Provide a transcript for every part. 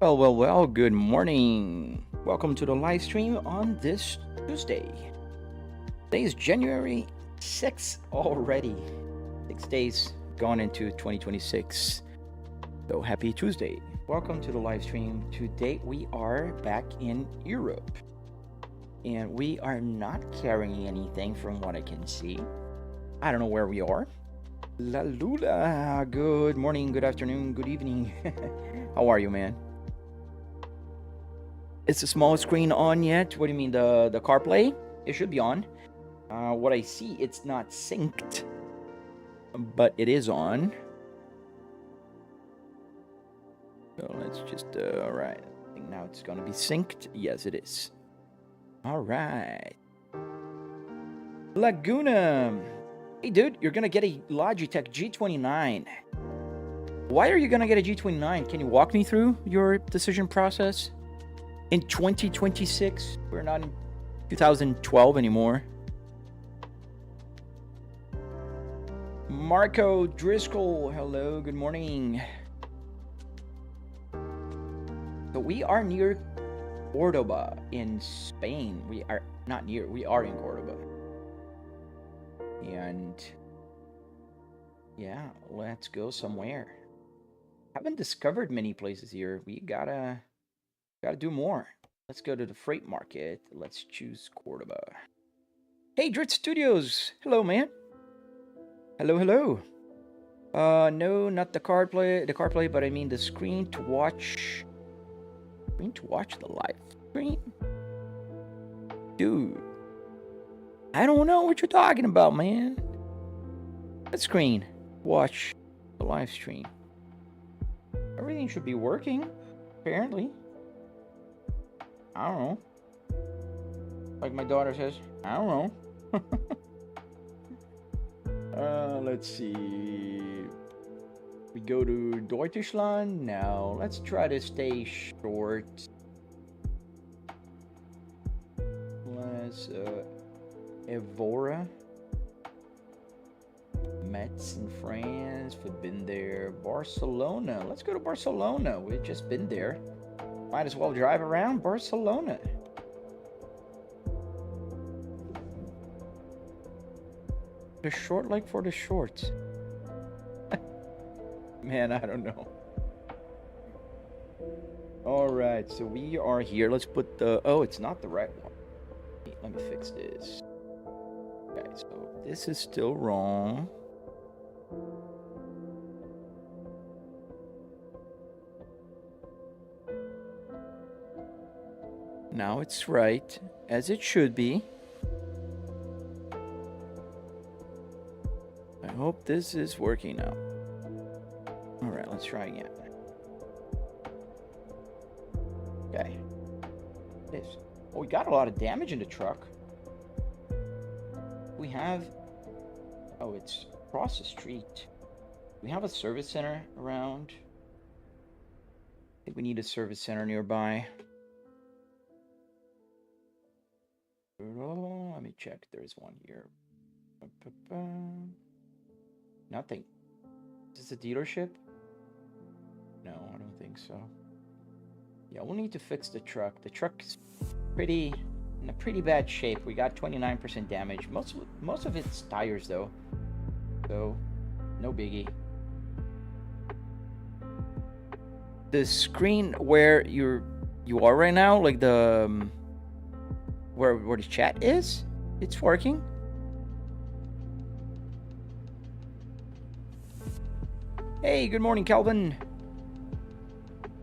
Well, good morning. Welcome to the live stream on this Tuesday. Today is January 6th already. 6 days gone into 2026. So happy Tuesday. Welcome to the live stream. Today we are back in Europe. And we are not carrying anything from what I can see. I don't know where we are. La Lula, good morning, good afternoon, good evening. How are you, man? Is the small screen on yet? What do you mean, the CarPlay? It should be on. What I see, it's not synced, but it is on. So let's just, all right. I think now it's gonna be synced. Yes, it is. All right. Laguna. Hey, dude, you're gonna get a Logitech G29. Why are you gonna get a G29? Can you walk me through your decision process? In 2026, we're not in 2012 anymore. Marco Driscoll, hello, good morning. So we are near Cordoba in Spain. We are not near, we are in Cordoba. And yeah, let's go somewhere. Haven't discovered many places here. We gotta do more. Let's go to the freight market. Let's choose Cordoba. Hey, Drit Studios. Hello, man. Hello. No, not the CarPlay, but I mean the screen to watch. Screen to watch the live stream? Dude. I don't know what you're talking about, man. What screen? Watch the live stream. Everything should be working, apparently. I don't know. Like my daughter says, I don't know. Let's see. We go to Deutschland now. Let's try to stay short. Let's Evora. Metz in France. We've been there. Barcelona. Let's go to Barcelona. We've just been there. Might as well drive around Barcelona. The short leg for the shorts. Man, I don't know. Alright, so we are here. Let's put the... Oh, it's not the right one. Let me fix this. Okay, so this is still wrong. Now it's right, as it should be. I hope this is working now. Alright, let's try again. Okay. This. Oh, we got a lot of damage in the truck. We have... Oh, it's across the street. We have a service center around. I think we need a service center nearby. Let me check. There's one here. Nothing. Is this a dealership? No, I don't think so. Yeah, we'll need to fix the truck. The truck's in a pretty bad shape. We got 29% damage. Most of it's tires though. So, no biggie. The screen where you are right now, like the where the chat is, it's working. Hey, good morning, Calvin.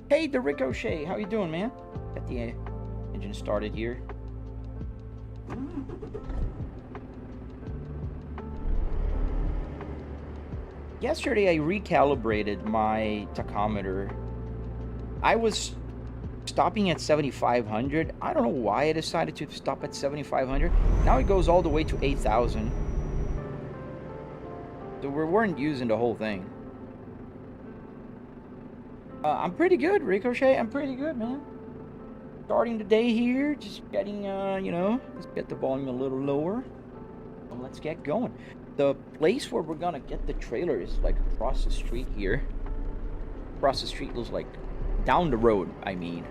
Hey, the Ricochet, how you doing, man? Got the engine started here. Yesterday, I recalibrated my tachometer. I was stopping at 7,500. I don't know why I decided to stop at 7,500. Now it goes all the way to 8,000. So we weren't using the whole thing. I'm pretty good, Ricochet. I'm pretty good, man. Starting the day here, just getting, you know, let's get the volume a little lower. And let's get going. The place where we're gonna get the trailer is like across the street here. Across the street looks like down the road, I mean.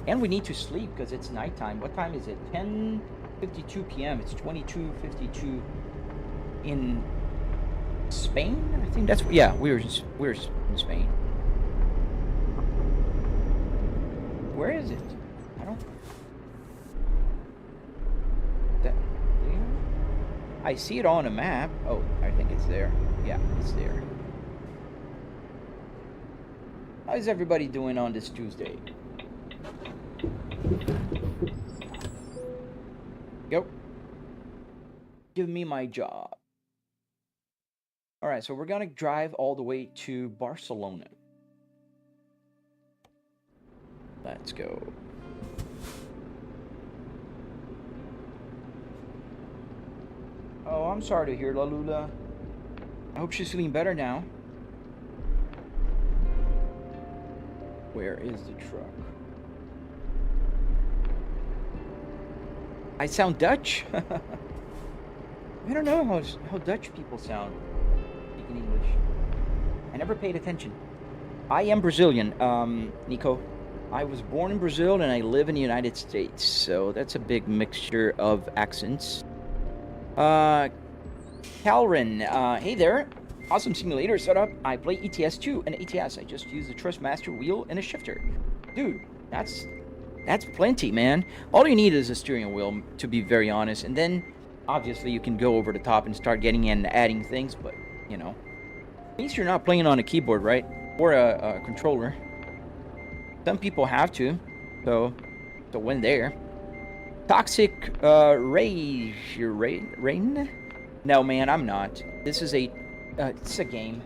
And we need to sleep because it's nighttime. What time is it? 10:52 p.m. It's 22:52 in Spain. I think that's, yeah. We're in Spain. Where is it? I don't. I see it on a map. Oh, I think it's there. Yeah, it's there. How's everybody doing on this Tuesday? Go. Give me my job. All right, so we're gonna drive all the way to Barcelona. Let's go. Oh, I'm sorry to hear, Lalula. I hope she's feeling better now. Where is the truck? I sound Dutch? I don't know how Dutch people sound speaking English. I never paid attention. I am Brazilian, Nico. I was born in Brazil and I live in the United States, so that's a big mixture of accents. Calrin, hey there. Awesome simulator setup. I play ETS 2 and ATS. I just use the Trustmaster wheel and a shifter. Dude, that's plenty, man. All you need is a steering wheel, to be very honest. And then, obviously, you can go over the top and start getting in and adding things. But, you know, at least you're not playing on a keyboard, right? Or a controller. Some people have to. So when there. Toxic Rain? No, man, I'm not. This is it's a game.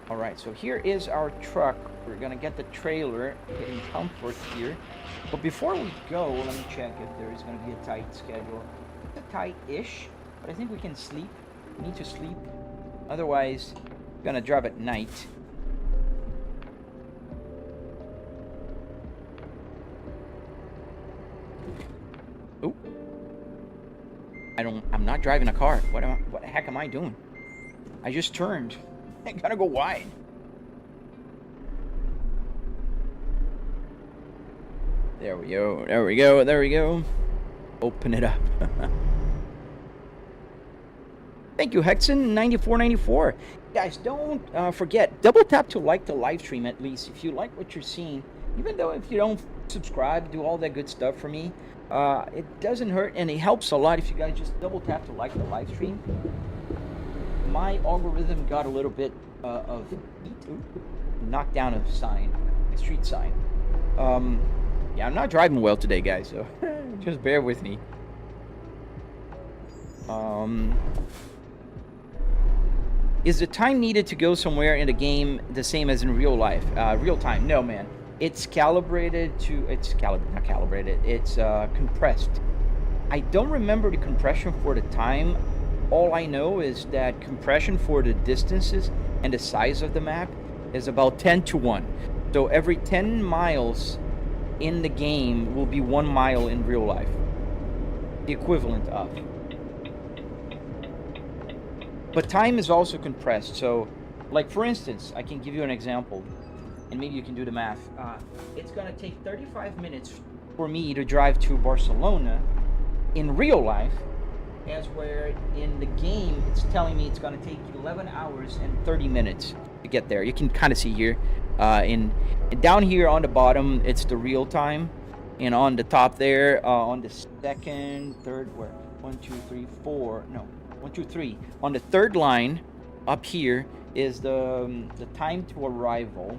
All right, so here is our truck. We're gonna get the trailer getting comfort here. But before we go, let me check if there is gonna be a tight schedule. It's a tight-ish, but I think we can sleep. We need to sleep. Otherwise, we're gonna drive at night. Oh. I'm not driving a car. What the heck am I doing? I just turned. I gotta go wide. There we go. There we go. There we go. Open it up. Thank you, Hexen9494. Guys, don't forget, double tap to like the live stream at least if you like what you're seeing. Even though if you don't subscribe, do all that good stuff for me. It doesn't hurt and it helps a lot if you guys just double tap to like the live stream. My algorithm got a little bit of knocked down a sign, a street sign. Yeah, I'm not driving well today, guys, so just bear with me. Is the time needed to go somewhere in the game the same as in real life? Real time? No, man. It's calibrated to, not calibrated, it's compressed. I don't remember the compression for the time. All I know is that compression for the distances and the size of the map is about 10:1. So every 10 miles in the game will be 1 mile in real life. The equivalent of. But time is also compressed. So, like for instance, I can give you an example. And maybe you can do the math. It's gonna take 35 minutes for me to drive to Barcelona in real life, as where in the game it's telling me it's gonna take 11 hours and 30 minutes to get there. You can kind of see here, and down here on the bottom it's the real time, and on the top there, on the second, third, where 1, 2, 3, 4, no, 1, 2, 3. On the third line, up here is the time to arrival.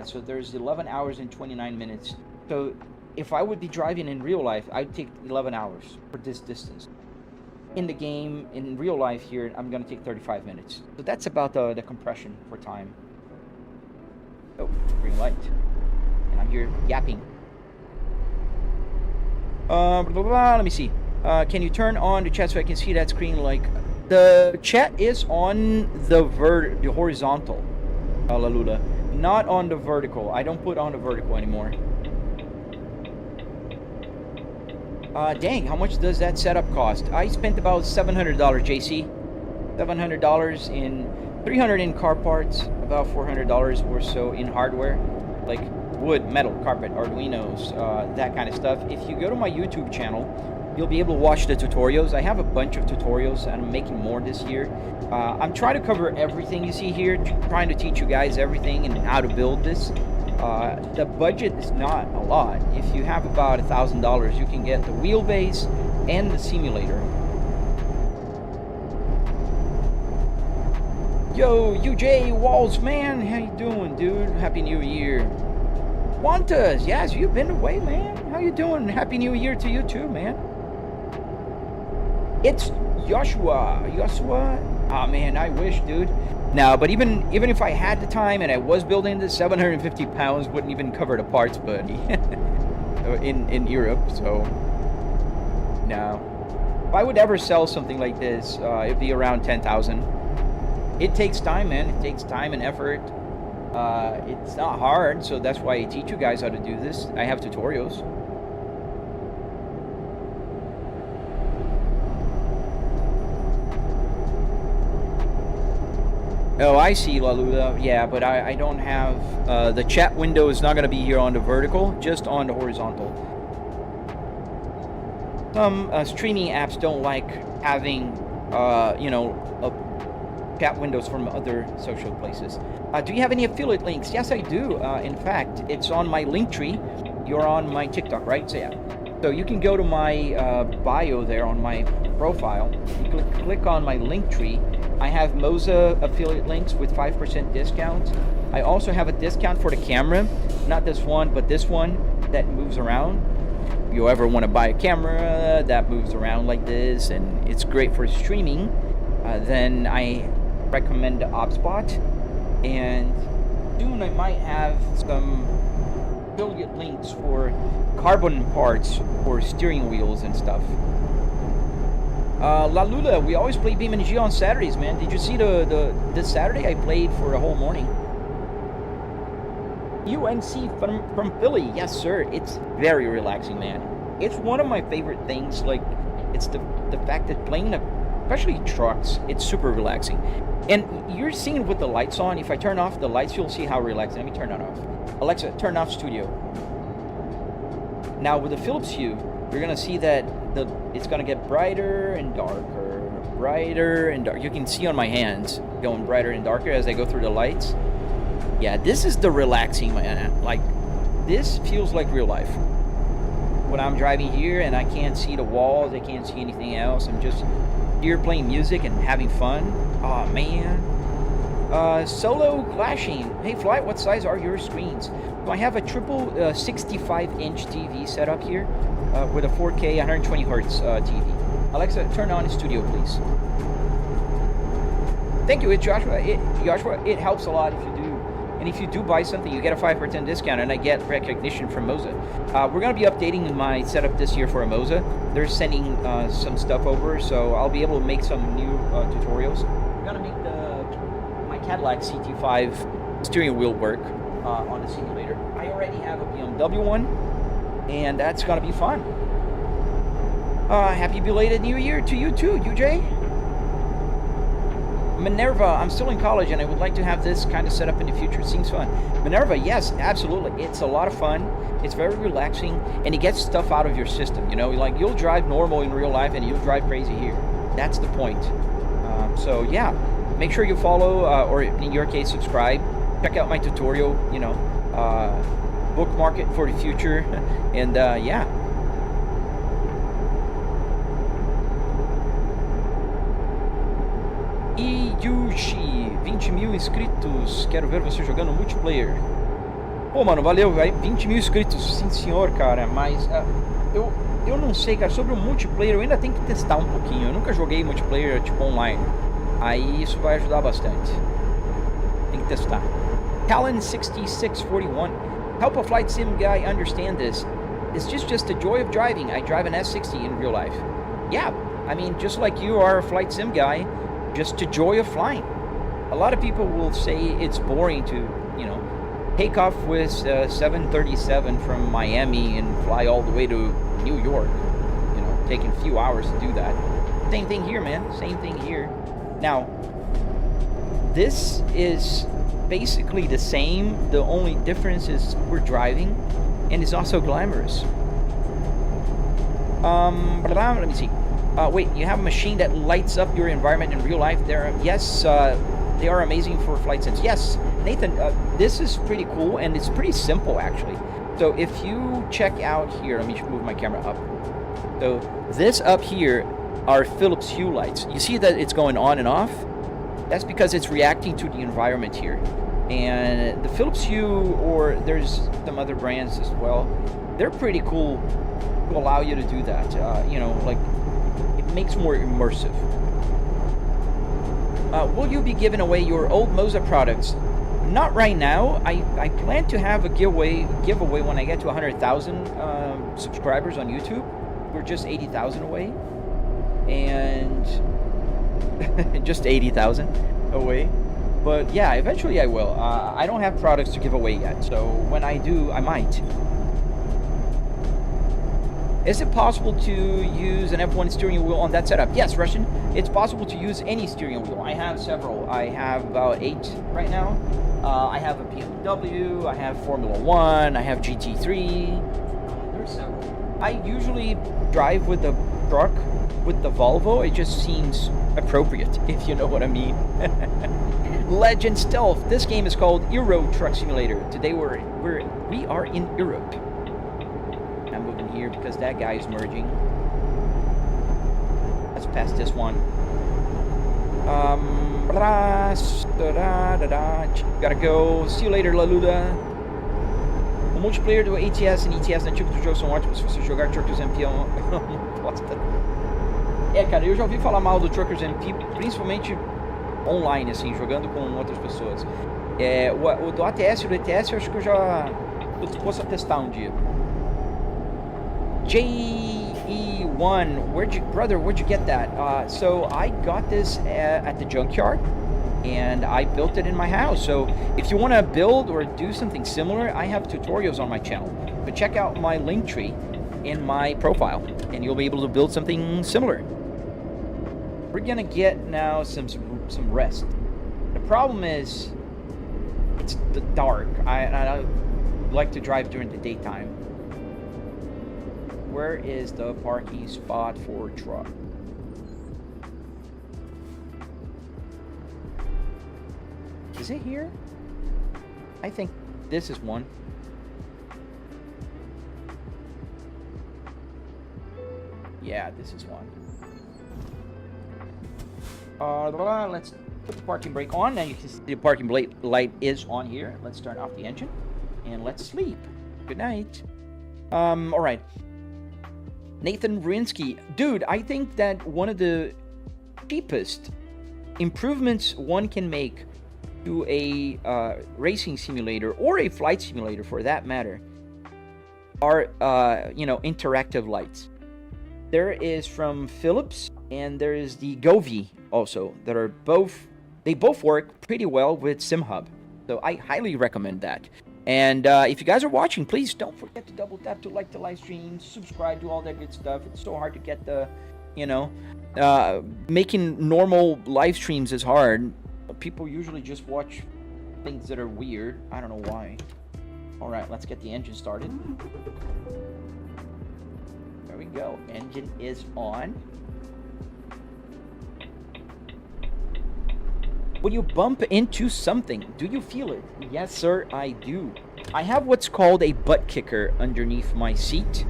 So there's 11 hours and 29 minutes. So if I would be driving in real life, I'd take 11 hours for this distance. In the game, in real life here, I'm going to take 35 minutes. So that's about the compression for time. Oh, green light. And I'm here yapping. Let me see. Can you turn on the chat so I can see that screen? Like, the chat is on the horizontal, Lalula. Not on the vertical. I don't put on the vertical anymore. Dang, how much does that setup cost? I spent about $700, JC. $700 in $300 in car parts, about $400 or so in hardware, like wood, metal, carpet, arduinos, that kind of stuff. If you go to my YouTube channel, you'll be able to watch the tutorials. I have a bunch of tutorials, and I'm making more this year. I'm trying to cover everything you see here, trying to teach you guys everything and how to build this. The budget is not a lot. If you have about $1,000, you can get the wheelbase and the simulator. Yo, UJ Walls, man, how you doing, dude? Happy New Year. Wantas, yes, you've been away, man. How you doing? Happy New Year to you too, man. It's Joshua. Ah, man, I wish, dude. No, but even if I had the time and I was building this, 750 pounds wouldn't even cover the parts, buddy. in Europe, so no. If I would ever sell something like this, it'd be around 10,000. It takes time, man. It takes time and effort. It's not hard, so that's why I teach you guys how to do this. I have tutorials. Oh, I see, Lalula. Yeah, but I don't have... the chat window is not going to be here on the vertical, just on the horizontal. Some streaming apps don't like having, you know, chat windows from other social places. Do you have any affiliate links? Yes, I do. In fact, it's on my link tree. You're on my TikTok, right? So yeah. So you can go to my bio there on my profile. You click on my link tree. I have Moza affiliate links with 5% discount. I also have a discount for the camera. Not this one, but this one that moves around. If you ever want to buy a camera that moves around like this and it's great for streaming, then I recommend the OpSpot. And soon I might have some affiliate links for carbon parts for steering wheels and stuff. Lalula, we always play BeamNG on Saturdays, man. Did you see this Saturday I played for a whole morning? UNC from Philly, yes sir. It's very relaxing, man. It's one of my favorite things. Like, it's the fact that playing especially trucks, it's super relaxing. And you're seeing it with the lights on. If I turn off the lights, you'll see how relaxing. Let me turn that off. Alexa, turn off studio. Now with the Philips Hue, you're gonna see that it's gonna get brighter and darker, brighter and dark. You can see on my hands going brighter and darker as I go through the lights. Yeah, this is the relaxing, man. Like, this feels like real life. When I'm driving here and I can't see the walls, I can't see anything else. I'm just here playing music and having fun. Oh man. Solo clashing. Hey Fly, what size are your screens? So I have a triple 65-inch TV set up here with a 4K 120 Hertz TV. Alexa, turn on the studio, please. Thank you, Joshua. It helps a lot if you do. And if you do buy something, you get a 5% discount, and I get recognition from Moza. We're going to be updating my setup this year for a Moza. They're sending some stuff over, so I'll be able to make some new tutorials. We're going to make my Cadillac CT5 steering wheel work on the simulator. I already have a BMW one, and that's going to be fun. Happy belated New Year to you too, UJ. Minerva, I'm still in college and I would like to have this kind of set up in the future. It seems fun. Minerva, yes, absolutely. It's a lot of fun. It's very relaxing, and it gets stuff out of your system. You know, like, you'll drive normal in real life and you'll drive crazy here. That's the point. So yeah, make sure you follow, or in your case, subscribe. Check out my tutorial, you know, bookmark it for the future. And yeah. Yushi, 20 mil inscritos, quero ver você jogando multiplayer. Pô, mano, valeu, 20 mil inscritos, sim senhor, cara, mas eu não sei, cara, sobre o multiplayer eu ainda tenho que testar um pouquinho. Eu nunca joguei multiplayer, tipo, online. Aí isso vai ajudar bastante. Tem que testar. Talon 6641, help a flight sim guy understand this. It's just the joy of driving. I drive an S60 in real life. Yeah, I mean, just like you are a flight sim guy, just the joy of flying. A lot of people will say it's boring to, you know, take off with 737 from Miami and fly all the way to New York. You know, taking a few hours to do that. Same thing here, man. Same thing here. Now, this is basically the same. The only difference is we're driving, and it's also glamorous. Let me see. Wait, you have a machine that lights up your environment in real life. Yes, they are amazing for flight sims. Yes, Nathan, this is pretty cool, and it's pretty simple, actually. So if you check out here, let me move my camera up. So this up here are Philips Hue lights. You see that it's going on and off? That's because it's reacting to the environment here. And the Philips Hue, or there's some other brands as well, they're pretty cool to allow you to do that. You know, like, it makes more immersive. Will you be giving away your old Moza products? Not right now. I plan to have a giveaway when I get to 100,000 subscribers on YouTube. We're just 80,000 away. And just 80,000 away. But yeah, eventually I will. I don't have products to give away yet, so when I do, I might. Is it possible to use an F1 steering wheel on that setup? Yes, Russian. It's possible to use any steering wheel. I have several. I have about 8 right now. I have a BMW, I have Formula 1, I have GT3. There's several. I usually drive with the truck, with the Volvo. It just seems appropriate, if you know what I mean. Legend Stealth. This game is called Euro Truck Simulator. Today we are in Europe. I'm moving here because that guy is merging. Let's pass this one. Gotta go. See you later, Laluda. O multiplayer do ATS e ETS antigo do jogo são ótimos se você jogar Truckers MP. Cara, eu já ouvi falar mal do Truckers MP, principalmente online, assim, jogando com outras pessoas. O do ATS e do ETS eu acho que eu já tô disposto a testar um dia. JE1, where'd you get that? So I got this at the Junkyard, and I built it in my house. So if you want to build or do something similar, I have tutorials on my channel. But check out my link tree in my profile, and you'll be able to build something similar. We're gonna get now some rest. The problem is, it's the dark. I like to drive during the daytime. Where is the parking spot for truck? Is it here? I think this is one. Yeah, this is one. Let's put the parking brake on. Now you can see the parking light is on here. Let's turn off the engine and let's sleep. Good night. All right. Nathan Rinsky. Dude, I think that one of the cheapest improvements one can make to a racing simulator, or a flight simulator for that matter, are interactive lights. There is from Philips, and there is the Govee also, that are they both work pretty well with SimHub. So I highly recommend that. And if you guys are watching, please don't forget to double tap to like the live stream, subscribe, do all that good stuff. It's so hard to get the, making normal live streams is hard. People usually just watch things that are weird. I don't know why. All right, let's get the engine started. There we go. Engine is on. When you bump into something, do you feel it? Yes, sir, I do. I have what's called a butt kicker underneath my seat,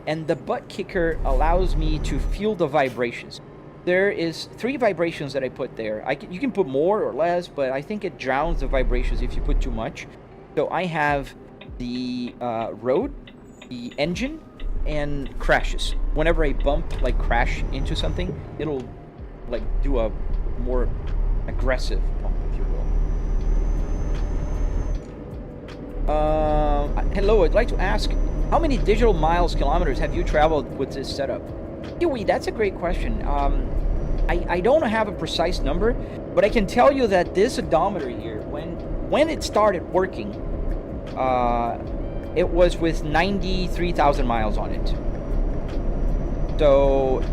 and the butt kicker allows me to feel the vibrations. There is 3 vibrations that I put there. You can put more or less, but I think it drowns the vibrations if you put too much. So I have the road, the engine, and crashes. Whenever I bump, like crash into something, it'll like do a more aggressive pump, if you will. Hello, I'd like to ask, how many digital kilometers have you traveled with this setup? Kiwi, that's a great question. I don't have a precise number, but I can tell you that this odometer here, when it started working, it was with 93,000 miles on it. So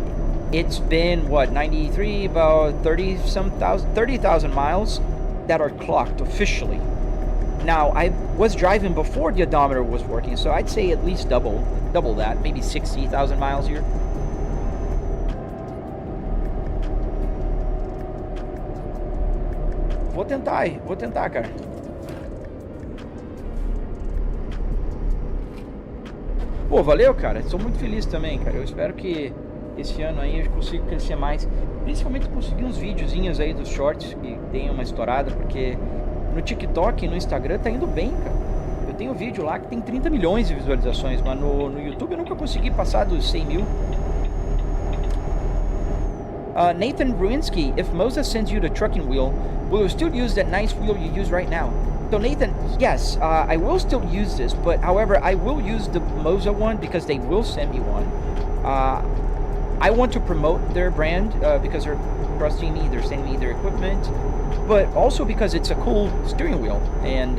it's been what, 93, about 30,000 miles, that are clocked officially. Now, I was driving before the odometer was working, so I'd say at least double that, maybe 60,000 miles here. Vou tentar, cara. Pô, valeu, cara. Estou muito feliz também, cara. Eu espero que esse ano aí eu consiga crescer mais. Principalmente conseguir uns videozinhos aí dos shorts que tenham uma estourada, porque no TikTok e no Instagram tá indo bem, cara. Eu tenho um vídeo lá que tem 30 milhões de visualizações, mas no YouTube eu nunca consegui passar dos 100 mil. Nathan Bruinski, if Moza sends you the trucking wheel, will you still use that nice wheel you use right now? So Nathan, yes, I will still use this, but however, I will use the Moza one because they will send me one. I want to promote their brand because they're trusting me, they're sending me their equipment, but also because it's a cool steering wheel. And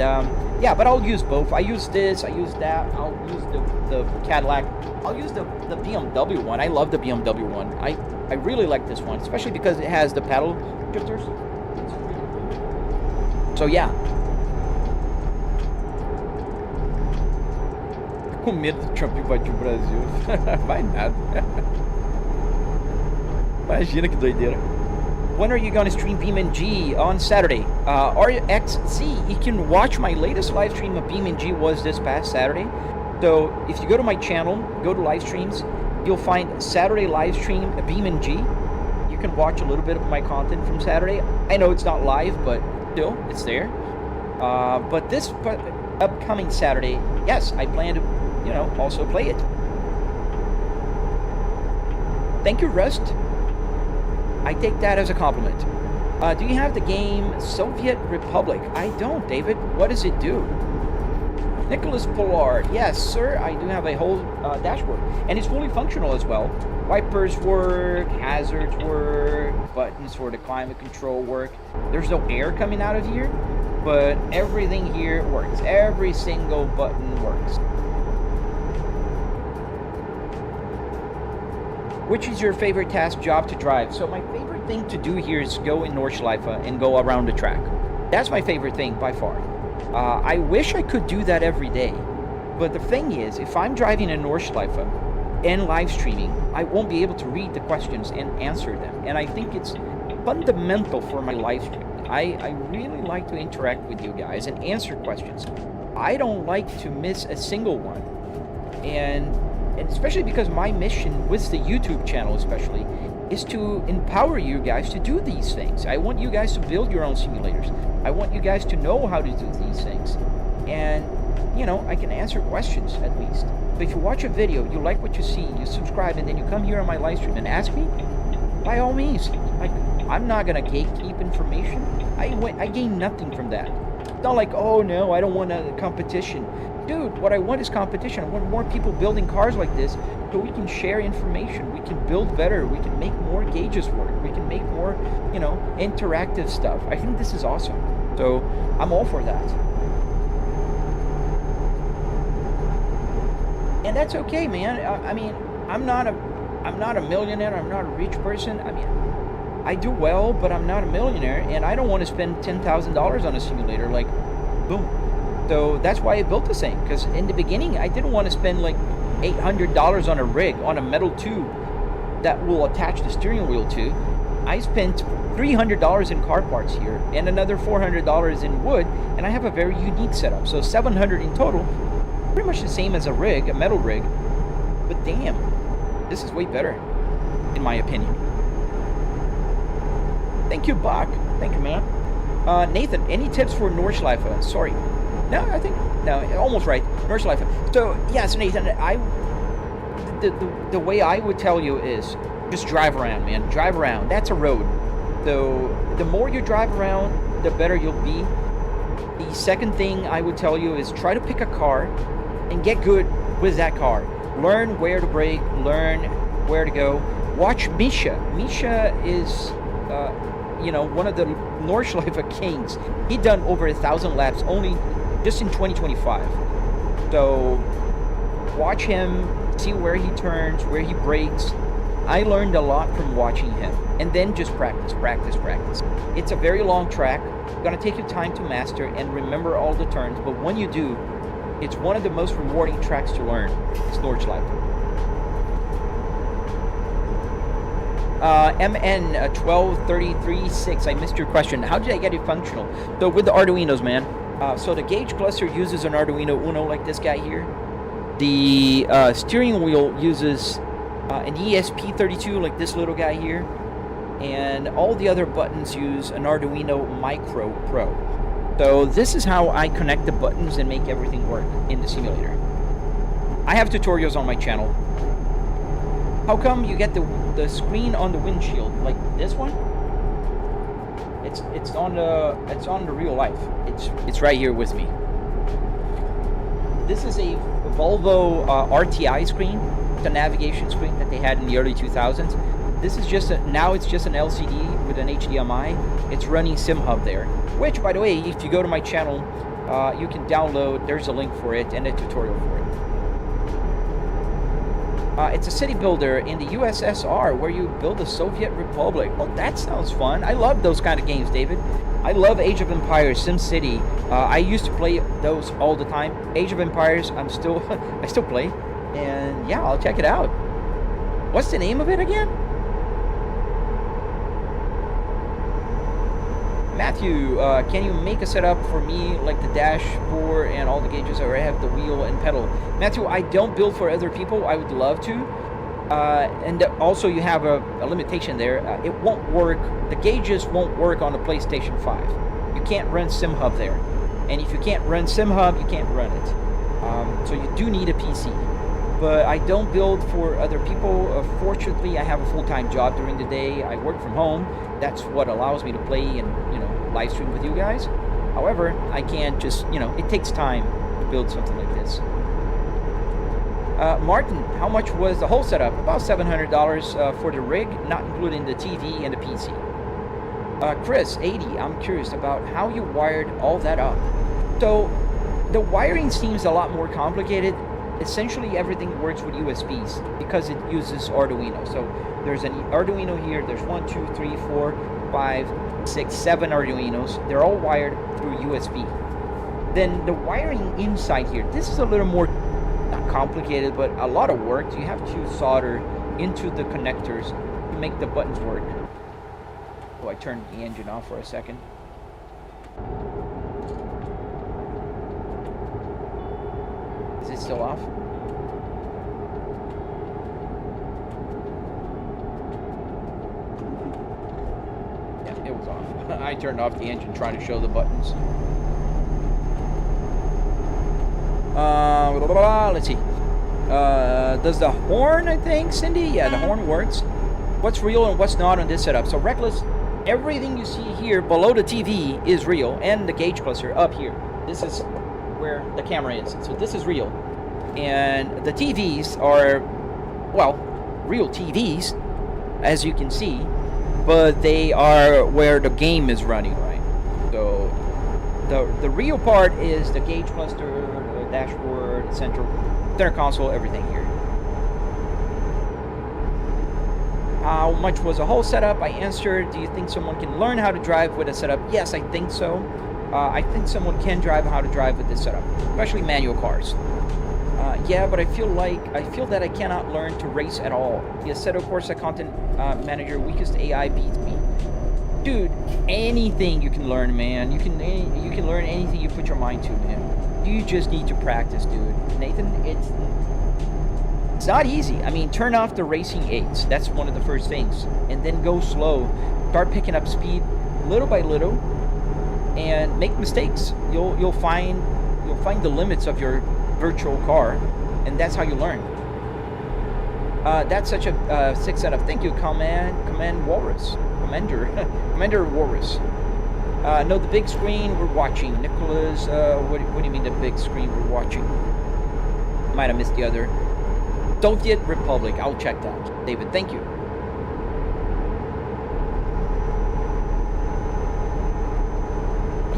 yeah, but I'll use both. I use this, I use that, I'll use the Cadillac, I'll use the BMW one. I love the BMW one. I really like this one, especially because it has the paddle shifters. So yeah. Com medo do Trump invadir o Brasil. Vai nada. Imagina que doideira. When are you going to stream BeamNG? On Saturday. RXZ, you can watch my latest live stream of BeamNG was this past Saturday. So if you go to my channel, go to live streams, you'll find Saturday live stream BeamNG. You can watch a little bit of my content from Saturday. I know it's not live, but still, it's there. But this upcoming Saturday, yes, I plan to, you know, also play it. Thank you, Rust. I take that as a compliment. Do you have the game Soviet Republic? I don't, David. What does it do? Nicholas Pollard. Yes, sir. I do have a whole dashboard. And it's fully functional as well. Wipers work, hazards work, buttons for the climate control work. There's no air coming out of here, but everything here works. Every single button works. Which is your favorite task job to drive? So my favorite thing to do here is go in Nordschleife and go around the track. That's my favorite thing by far. I wish I could do that every day. But the thing is, if I'm driving in Nordschleife and live streaming, I won't be able to read the questions and answer them. And I think it's fundamental for my live stream. I really like to interact with you guys and answer questions. I don't like to miss a single one. And especially because my mission with the YouTube channel especially is to empower you guys to do these things. I want you guys to build your own simulators. I want you guys to know how to do these things. And, you know, I can answer questions at least. So if you watch a video, you like what you see, you subscribe, and then you come here on my live stream and ask me, by all means. Like, I'm not gonna gatekeep information. I gain nothing from that. It's not like, oh no, I don't want a competition. Dude, what I want is competition. I want more people building cars like this so we can share information. We can build better. We can make more gauges work. We can make more, you know, interactive stuff. I think this is awesome. So I'm all for that. And that's okay, man. I mean, I'm not a millionaire. I'm not a rich person. I mean, I do well, but I'm not a millionaire, and I don't want to spend $10,000 on a simulator. Like, boom. So that's why I built this thing, because in the beginning, I didn't want to spend like $800 on a rig, on a metal tube that will attach the steering wheel to. I spent $300 in car parts here and another $400 in wood, and I have a very unique setup. So $700 in total, pretty much the same as a rig, a metal rig. But damn, this is way better, in my opinion. Thank you, Bach. Thank you, man. Nathan, any tips for Nordschleife? Sorry. No, I think, no, almost right. Nordschleife. So, yes, Nathan, the way I would tell you is just drive around, man. Drive around. That's a road. So, the more you drive around, the better you'll be. The second thing I would tell you is try to pick a car and get good with that car. Learn where to brake, learn where to go. Watch Misha. Misha is, you know, one of the Nordschleife kings. He done over 1,000 laps only just in 2025. So watch him, see where he turns, where he brakes. I learned a lot from watching him. and then just practice, practice, practice. It's a very long track. It's gonna take you time to master and remember all the turns, but when you do, it's one of the most rewarding tracks to learn. It's Nordschleife. MN12336, I missed your question. How did I get it functional? So with the Arduinos, man. So the gauge cluster uses an Arduino Uno like this guy here. The steering wheel uses an ESP32 like this little guy here. And all the other buttons use an Arduino Micro Pro. So this is how I connect the buttons and make everything work in the simulator. I have tutorials on my channel. How come you get the screen on the windshield like this one? It's on the real life. It's right here with me. This is a Volvo RTI screen, the navigation screen that they had in the early 2000s. This is just now it's just an LCD with an HDMI. It's running SimHub there, which, by the way, if you go to my channel, you can download. There's a link for it and a tutorial for it. It's a city builder in the USSR where you build the Soviet Republic. Oh, that sounds fun. I love those kind of games, David. I love Age of Empires, SimCity. I used to play those all the time. Age of Empires, I still play. And yeah, I'll check it out. What's the name of it again? Matthew, can you make a setup for me like the dashboard and all the gauges, or I have the wheel and pedal? Matthew, I don't build for other people. I would love to. And also you have a limitation there. It won't work. The gauges won't work on the PlayStation 5. You can't run SimHub there. And if you can't run SimHub, you can't run it. So you do need a PC. But I don't build for other people. Fortunately, I have a full-time job during the day. I work from home. That's what allows me to play and, live stream with you guys. However, I can't just, it takes time to build something like this. Martin, how much was the whole setup? About $700 for the rig, not including the TV and the PC. Chris, 80, I'm curious about how you wired all that up. So, the wiring seems a lot more complicated. Essentially, everything works with USBs because it uses Arduino. So, there's an Arduino here. There's 1, 2, 3, 4, 5, 6, 7 Arduinos. They're all wired through USB. Then the wiring inside here, this is a little more, not complicated, but a lot of work. You have to solder into the connectors to make the buttons work. Oh, I turned the engine off for a second. Is it still off? It was off. I turned off the engine trying to show the buttons. Let's see. Does the horn, I think, Cindy? Yeah, the horn works. What's real and what's not on this setup? So, Reckless, everything you see here below the TV is real, and the gauge cluster up here. This is where the camera is. So this is real. And the TVs are, well, real TVs, as you can see. But they are where the game is running, right? So the real part is the gauge cluster, the dashboard, center console, everything here. How much was the whole setup? I answered, do you think someone can learn how to drive with a setup? Yes, I think so. I think someone can drive how to drive with this setup, especially manual cars. Yeah, but I feel that I cannot learn to race at all. The Assetto Corsa content manager weakest AI beats me. Dude, anything you can learn, man. You can learn anything you put your mind to, man. You just need to practice, dude. Nathan, it's not easy. I mean, turn off the racing aids. That's one of the first things, and then go slow. Start picking up speed little by little, and make mistakes. You'll find the limits of your virtual car, and that's how you learn. That's such a sick setup. Thank you, Commander Walrus. No, the big screen we're watching. Nicholas, what do you mean the big screen we're watching? Might have missed the other. Soviet Republic. I'll check that. David, thank you.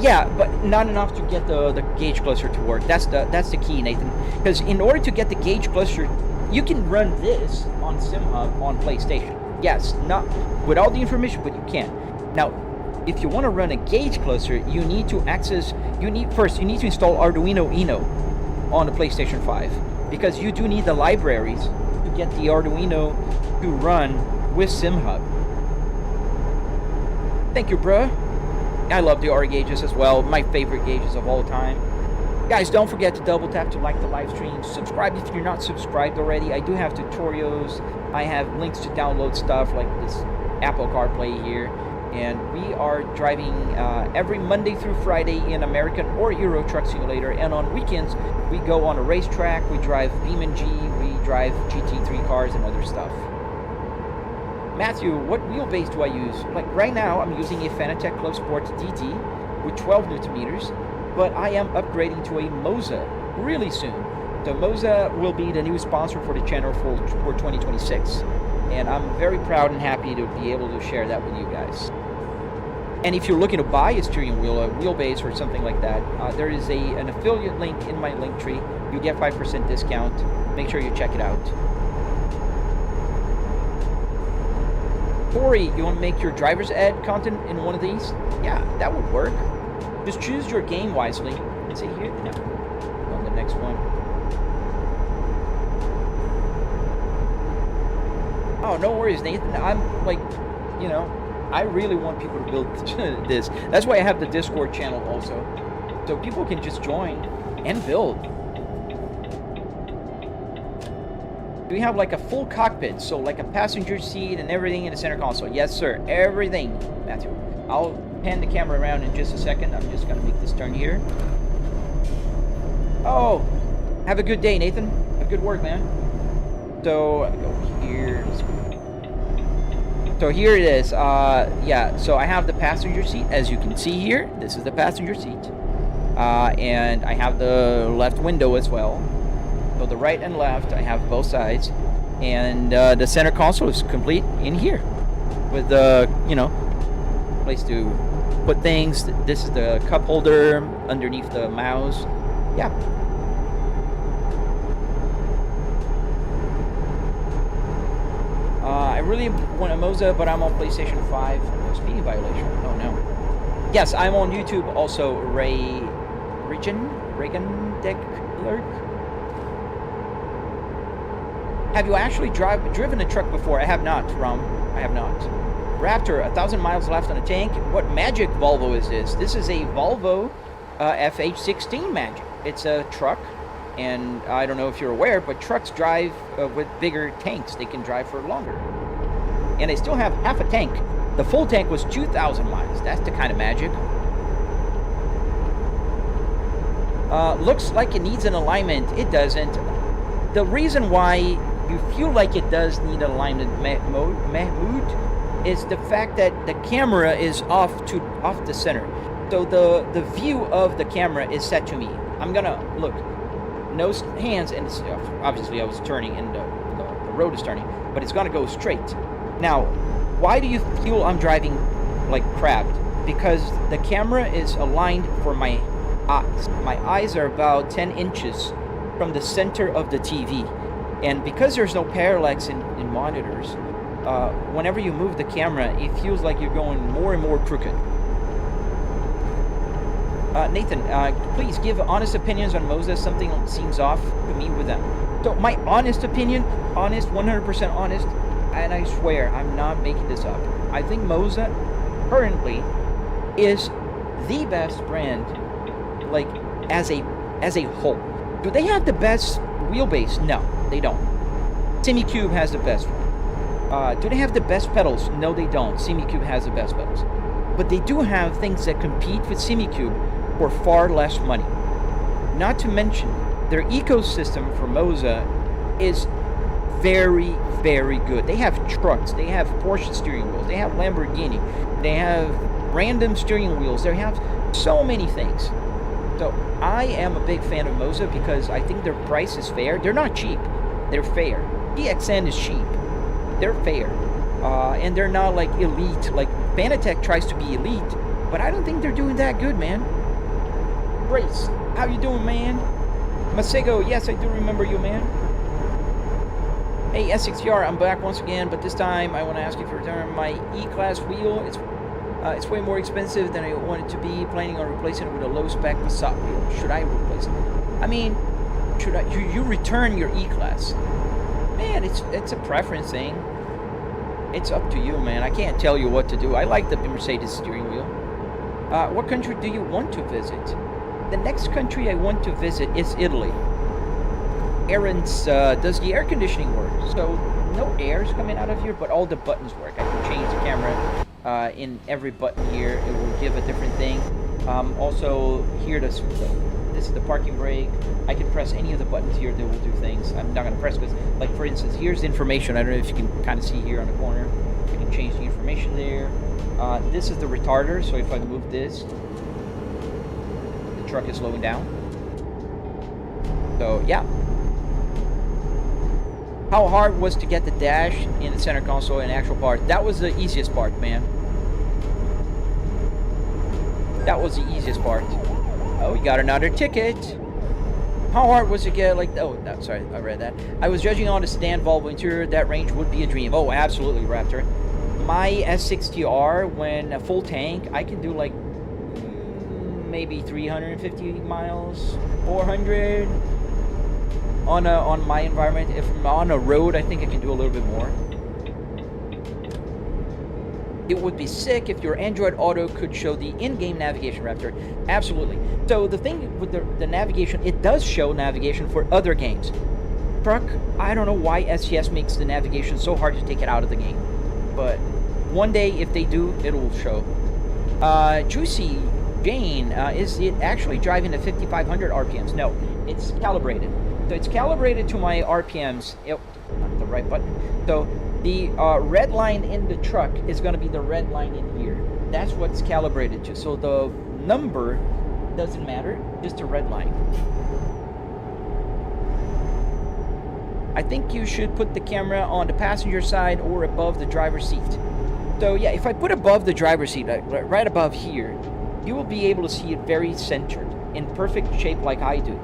Yeah, but not enough to get the gauge cluster to work. That's the key, Nathan. Because in order to get the gauge cluster, you can run this on SimHub on PlayStation. Yes, not with all the information, but you can. Now, if you want to run a gauge cluster, you need to first you need to install Arduino Uno on the PlayStation 5, because you do need the libraries to get the Arduino to run with SimHub. Thank you, bruh. I love the R gauges as well, my favorite gauges of all time. Guys, don't forget to double tap to like the live stream. Subscribe if you're not subscribed already. I do have tutorials. I have links to download stuff like this Apple CarPlay here. And we are driving every Monday through Friday in American or Euro Truck Simulator. And on weekends, we go on a racetrack. We drive BeamNG. We drive GT3 cars and other stuff. Matthew, what wheelbase do I use? Like right now, I'm using a Fanatec Clubsport DD with 12 Newton meters. But I am upgrading to a Moza really soon. So Moza will be the new sponsor for the channel for 2026. And I'm very proud and happy to be able to share that with you guys. And if you're looking to buy a steering wheel, a wheelbase or something like that, there is an affiliate link in my link tree. You get 5% discount. Make sure you check it out. Corey, you want to make your driver's ed content in one of these? Yeah, that would work. Just choose your game wisely. And say here, no. On the next one. Oh, no worries, Nathan. I'm like, you know, I really want people to build this. That's why I have the Discord channel also. So people can just join and build. We have like a full cockpit, so like a passenger seat and everything in the center console. Yes, sir. Everything, Matthew. I'll pan the camera around in just a second. I'm just gonna make this turn here. Oh, have a good day, Nathan. Have good work, man. So I go here. So here it is. Yeah. So I have the passenger seat, as you can see here. This is the passenger seat, and I have the left window as well. So the right and left, I have both sides, and the center console is complete in here, with the place to put things. This is the cup holder underneath the mouse. Yeah. I really want a Moza, but I'm on PlayStation 5. No speeding violation. Oh no. Yes, I'm on YouTube also. Regan Deckler. Have you actually driven a truck before? I have not, Rom. I have not. Raptor, 1,000 miles left on the tank. What magic Volvo is this? This is a Volvo FH16 Magic. It's a truck, and I don't know if you're aware, but trucks drive with bigger tanks. They can drive for longer. And they still have half a tank. The full tank was 2,000 miles. That's the kind of magic. Looks like it needs an alignment. It doesn't. The reason why you feel like it does need alignment mode is the fact that the camera is off the center. So the view of the camera is set to me. I'm gonna look, no hands, and obviously I was turning and the road is turning, but it's gonna go straight. Now, why do you feel I'm driving like crap? Because the camera is aligned for my eyes. My eyes are about 10 inches from the center of the TV, and because there's no parallax in monitors, whenever you move the camera, it feels like you're going more and more crooked. Nathan, please give honest opinions on Moza. Something seems off to me with them. So my honest opinion, 100% honest, and I swear I'm not making this up. I think Moza currently is the best brand, like as a whole. Do they have the best wheelbase? No, they don't. SimiCube has the best one. Do they have the best pedals? No, they don't. SimiCube has the best pedals. But they do have things that compete with SimiCube for far less money. Not to mention, their ecosystem for Moza is very, very good. They have trucks. They have Porsche steering wheels. They have Lamborghini. They have random steering wheels. They have so many things. So I am a big fan of Moza because I think their price is fair. They're not cheap. They're fair. DXN is cheap. They're fair. And they're not like elite. Like Fanatec tries to be elite, but I don't think they're doing that good, man. Grace, how you doing, man? Masego, yes, I do remember you, man. Hey, S60R, I'm back once again, but this time I want to ask you to return my E-Class wheel. It's way more expensive than I want it to be. Planning on replacing it with a low-spec Passat wheel. Should I replace it? I mean, should I? You return your E-Class? Man, it's a preference thing. It's up to you, man. I can't tell you what to do. I like the Mercedes steering wheel. What country do you want to visit? The next country I want to visit is Italy. Aaron's, does the air conditioning work? So no air is coming out of here, but all the buttons work. I can change the camera in every button here. It will give a different thing. Also here, this is the parking brake. I can press any of the buttons here that will do things. I'm not going to press because, like for instance, here's the information. I don't know if you can kind of see here on the corner. I can change the information there. This is the retarder, so if I move this, the truck is slowing down. So yeah. How hard was to get the dash in the center console in actual part? That was the easiest part, man. That was the easiest part. Oh, we got another ticket. How hard was to get, like, oh, no, sorry, I read that. I was judging on the sedan Volvo interior. That range would be a dream. Oh, absolutely, Raptor. My S60R, when a full tank, I can do, like, maybe 350 miles, 400. On my environment. If I'm on a road, I think I can do a little bit more. It would be sick if your Android Auto could show the in-game navigation, Raptor. Absolutely. So the thing with the navigation, it does show navigation for other games. Truck, I don't know why SCS makes the navigation so hard to take it out of the game. But one day, if they do, it will show. Juicy Jane, is it actually driving at 5,500 RPMs? No, it's calibrated. So it's calibrated to my RPMs. Yep, not the right button. So the red line in the truck is going to be the red line in here. That's what it's calibrated to. So the number doesn't matter, just a red line. I think you should put the camera on the passenger side or above the driver's seat. So yeah, if I put above the driver's seat, right above here, you will be able to see it very centered, in perfect shape like I do.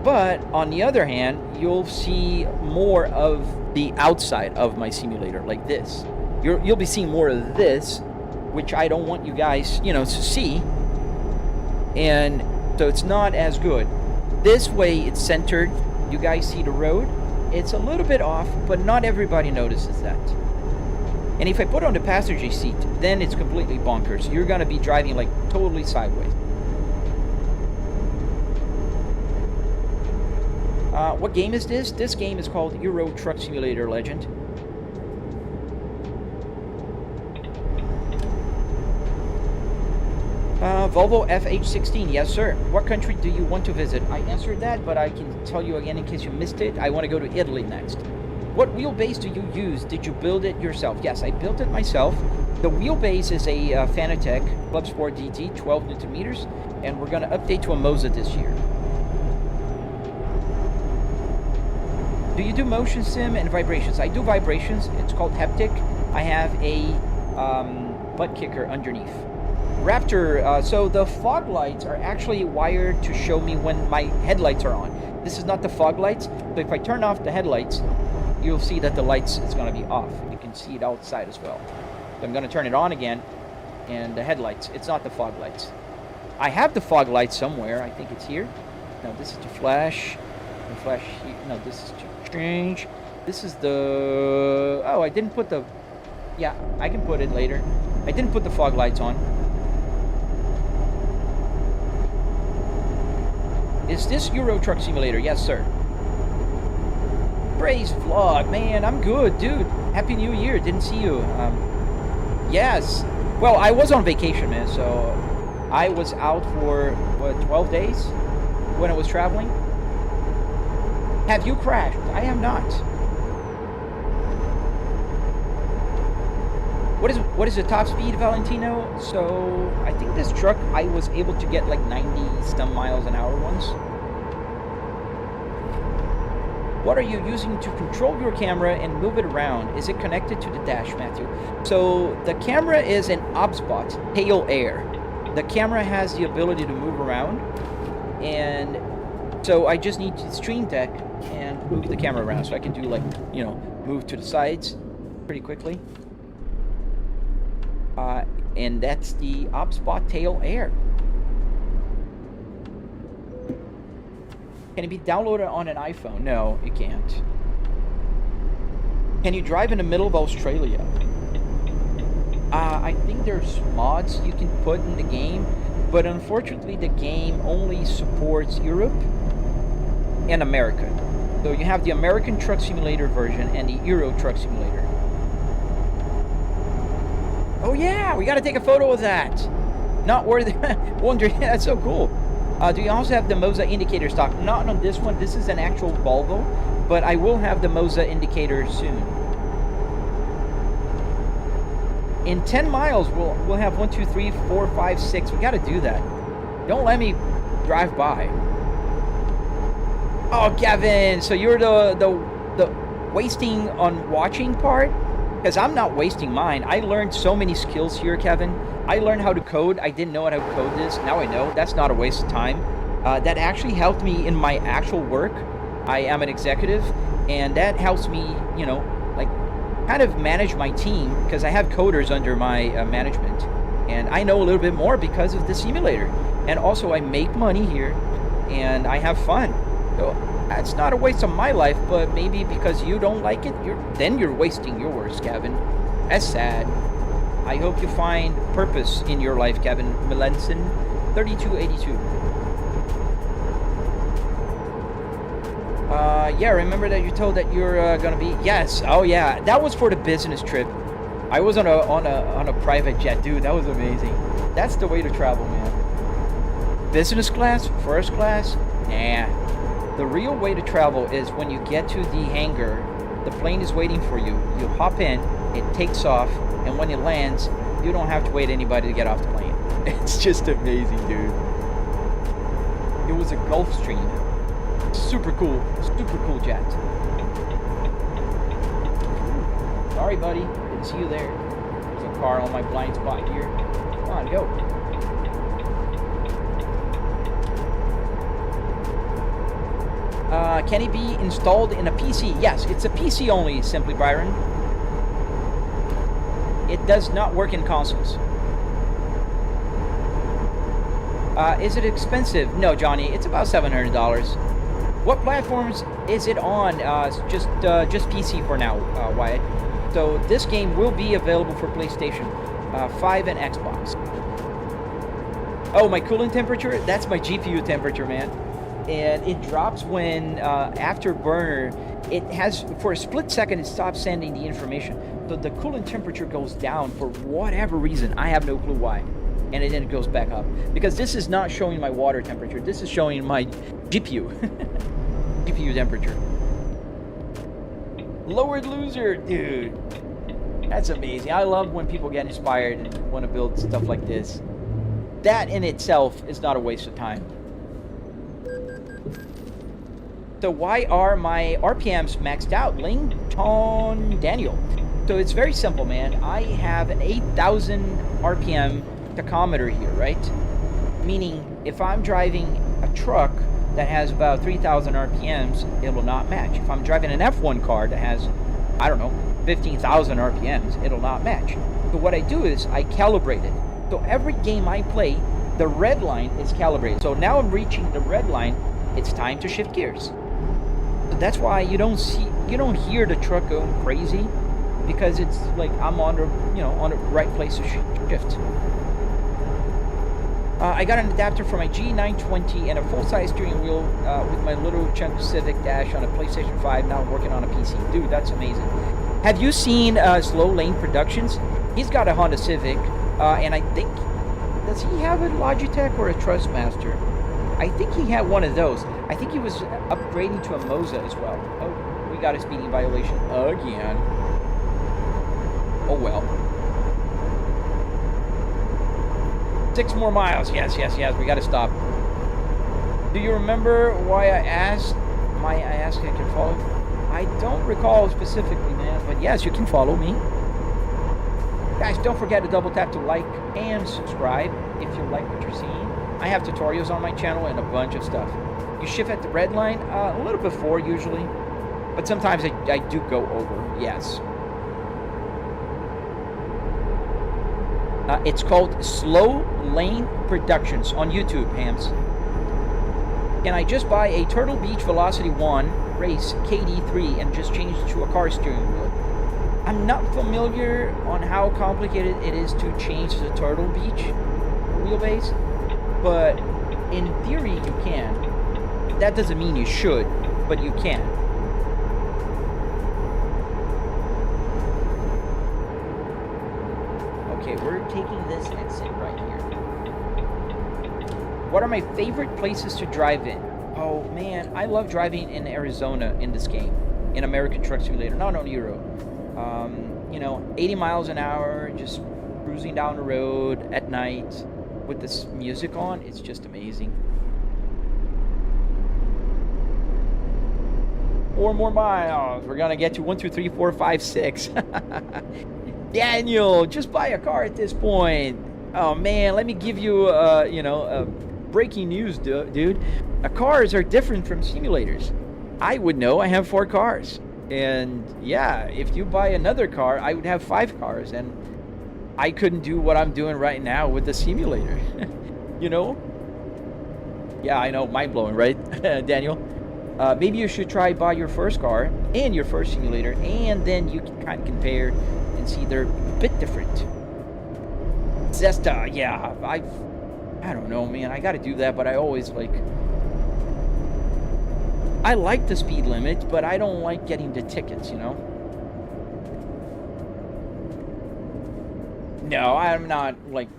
But on the other hand, you'll see more of the outside of my simulator, like this. You'll be seeing more of this, which I don't want you guys, to see. And so it's not as good. This way, it's centered. You guys see the road. It's a little bit off, but not everybody notices that. And if I put on the passenger seat, then it's completely bonkers. You're gonna be driving like totally sideways. What game is this? This game is called Euro Truck Simulator Legend. Volvo FH16, yes sir. What country do you want to visit? I answered that, but I can tell you again in case you missed it. I want to go to Italy next. What wheelbase do you use? Did you build it yourself? Yes, I built it myself. The wheelbase is a Fanatec Clubsport DT, 12 Newton meters, and we're going to update to a Moza this year. Do you do motion sim and vibrations? I do vibrations. It's called haptic. I have a Buttkicker underneath. Raptor, so the fog lights are actually wired to show me when my headlights are on. This is not the fog lights, so if I turn off the headlights, you'll see that the lights is going to be off. You can see it outside as well. So I'm going to turn it on again, and the headlights, it's not the fog lights. I have the fog lights somewhere. I think it's here. No, this is the flash. The flash here. No, this is too strange. This is the... Oh, I didn't put the... Yeah, I can put it later. I didn't put the fog lights on. Is this Euro Truck Simulator? Yes, sir. Praise vlog, man. I'm good, dude. Happy New Year. Didn't see you. Yes. Well, I was on vacation, man. So I was out for what, 12 days when I was traveling. Have you crashed? I have not. What is the top speed, Valentino? So I think this truck I was able to get like 90 some miles an hour once. What are you using to control your camera and move it around? Is it connected to the dash, Matthew? So the camera is an OBSBot, tail air. The camera has the ability to move around, and so I just need to stream deck and move the camera around, so I can do like, move to the sides pretty quickly. And that's the OpSpot tail air. Can it be downloaded on an iPhone? No, it can't. Can you drive in the middle of Australia? I think there's mods you can put in the game, but unfortunately the game only supports Europe and America. So you have the American Truck Simulator version and the Euro Truck Simulator. Oh yeah, we gotta take a photo of that. Not worth wondering, that's so cool. Do you also have the Moza indicator stock? Not on this one, this is an actual Volvo, but I will have the Moza indicator soon. In 10 miles, we'll have 1, 2, 3, 4, 5, 6. We gotta do that. Don't let me drive by. Oh, Kevin, so you're the wasting on watching part? Because I'm not wasting mine. I learned so many skills here, Kevin. I learned how to code. I didn't know how to code this. Now I know. That's not a waste of time. That actually helped me in my actual work. I am an executive, and that helps me, you know, like, kind of manage my team, because I have coders under my management. And I know a little bit more because of the simulator. And also, I make money here, and I have fun. So, that's not a waste of my life, but maybe because you don't like it, then you're wasting yours, Kevin. That's sad. I hope you find purpose in your life, Kevin Melanson, 3282. Yeah, remember that you told that you're gonna be... Yes, oh yeah, that was for the business trip. I was on a private jet, dude, that was amazing. That's the way to travel, man. Business class? First class? Nah. The real way to travel is when you get to the hangar, the plane is waiting for you. You hop in, it takes off, and when it lands, you don't have to wait anybody to get off the plane. It's just amazing, dude. It was a Gulfstream. Super cool jet. Sorry, buddy. Didn't see you there. There's a car on my blind spot here. Come on, go. Can it be installed in a PC? Yes, it's a PC only, Simply Byron. It does not work in consoles. Is it expensive? No, Johnny, it's about $700. What platforms is it on? Just PC for now, Wyatt. So this game will be available for PlayStation 5 and Xbox. Oh, my cooling temperature? That's my GPU temperature, man. And it drops when afterburner, it has, for a split second, it stops sending the information. So the coolant temperature goes down for whatever reason. I have no clue why. And then it goes back up. Because this is not showing my water temperature. This is showing my GPU. GPU temperature. Lowered loser, dude. That's amazing. I love when people get inspired and want to build stuff like this. That in itself is not a waste of time. So why are my RPMs maxed out? Linton Daniel. So it's very simple, man. I have an 8,000 RPM tachometer here, right? Meaning if I'm driving a truck that has about 3,000 RPMs, it will not match. If I'm driving an F1 car that has, I don't know, 15,000 RPMs, it'll not match. So what I do is I calibrate it. So every game I play, the red line is calibrated. So now I'm reaching the red line, it's time to shift gears. So that's why you don't hear the truck going crazy, because it's like I'm on the, on the right place to shift. I got an adapter for my G920 and a full-size steering wheel with my little chunk Civic Dash on a PlayStation 5. Now I'm working on a PC. Dude, that's amazing. Have you seen Slow Lane Productions? He's got a Honda Civic, and I think, does he have a Logitech or a Trustmaster? I think he had one of those. I think he was upgrading to a Moza as well. Oh, we got a speeding violation again. Oh well. 6 more miles. Yes. We got to stop. Do you remember why I asked if I can follow? I don't recall specifically, man. But yes, you can follow me. Guys, don't forget to double tap to like and subscribe if you like what you're seeing. I have tutorials on my channel and a bunch of stuff. You shift at the red line a little before usually. But sometimes I do go over, yes. It's called Slow Lane Productions on YouTube, Hams. Can I just buy a Turtle Beach Velocity 1 Race KD3 and just change it to a car steering wheel? I'm not familiar on how complicated it is to change the Turtle Beach wheelbase, but in theory you can. That doesn't mean you should, but you can. Okay, we're taking this exit right here. What are my favorite places to drive in? Oh man, I love driving in Arizona in this game, in American Truck Simulator, not on Euro. You know, 80 miles an hour, just cruising down the road at night with this music on, it's just amazing. 4 more miles. We're gonna get to 1, 2, 3, 4, 5, 6. Daniel, just buy a car at this point. Oh man, let me give you, you know, breaking news, dude. Cars are different from simulators. I would know. I have 4 cars, and yeah, if you buy another car, I would have 5 cars, and I couldn't do what I'm doing right now with the simulator. You know? Yeah, I know. Mind blowing, right, Daniel? Maybe you should try buy your first car and your first simulator, and then you can kind of compare and see they're a bit different. Zesta, yeah, I don't know, man. I got to do that, but I always I like the speed limit, but I don't like getting the tickets, you know? No, I'm not,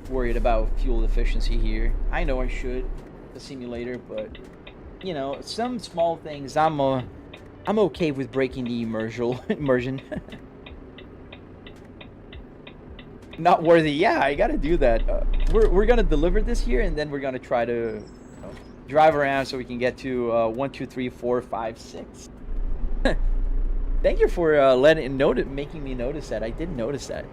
worried about fuel efficiency here. I know I should, the simulator, but, you know, some small things, I'm okay with breaking the immersion. Not worthy. Yeah, I gotta do that. We're gonna deliver this here, and then we're gonna try to drive around so we can get to 1, 2, 3, 4, 5, 6. Thank you for making me notice that. I didn't notice that.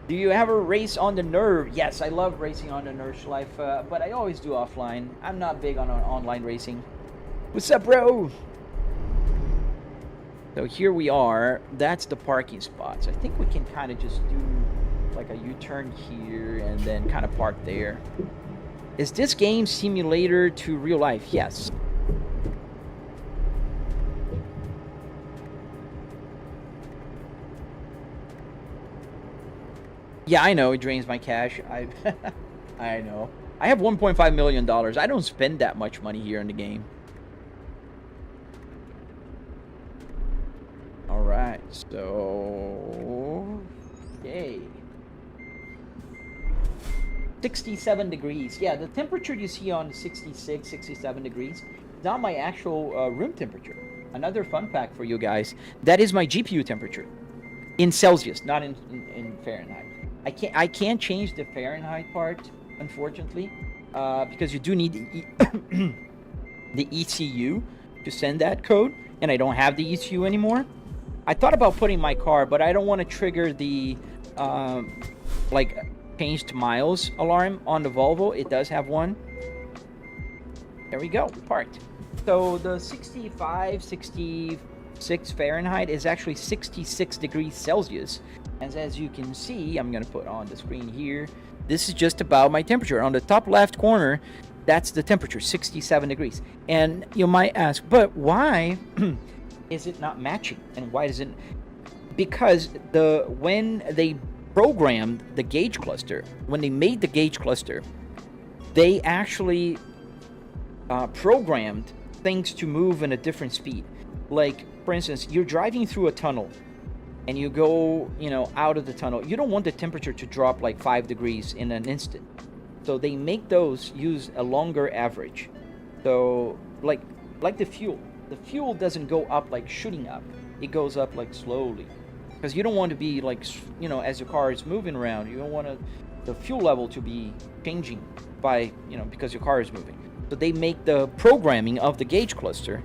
Do you ever race on the nerve? Yes, I love racing on the nerve life, but I always do offline. I'm not big on online racing. What's up, bro? So here we are. That's the parking spots. I think we can kind of just do like a U-turn here and then kind of park there. Is this game simulator to real life? Yes. Yeah, I know it drains my cash. I know. I have $1.5 million. I don't spend that much money here in the game. All right, so okay. 67 degrees. Yeah, the temperature you see on 66, 67 degrees is not my actual room temperature. Another fun fact for you guys, that is my GPU temperature in Celsius, not in Fahrenheit. I can't change the Fahrenheit part, unfortunately, because you do need the ECU to send that code, and I don't have the ECU anymore. I thought about putting my car, but I don't want to trigger the changed miles alarm on the Volvo. It does have one. There we go, parked. So the 65, 66 Fahrenheit is actually 66 degrees Celsius. And as you can see, I'm going to put on the screen here. This is just about my temperature. On the top left corner, that's the temperature, 67 degrees. And you might ask, but why is it not matching? And why does it? Because when they programmed the gauge cluster, when they made the gauge cluster, they actually programmed things to move in a different speed. Like, for instance, you're driving through a tunnel and you go, out of the tunnel. You don't want the temperature to drop like 5 degrees in an instant. So they make those use a longer average. So like the fuel. The fuel doesn't go up like shooting up. It goes up like slowly. Because you don't want to be like, as your car is moving around, you don't want the fuel level to be changing by, because your car is moving. So they make the programming of the gauge cluster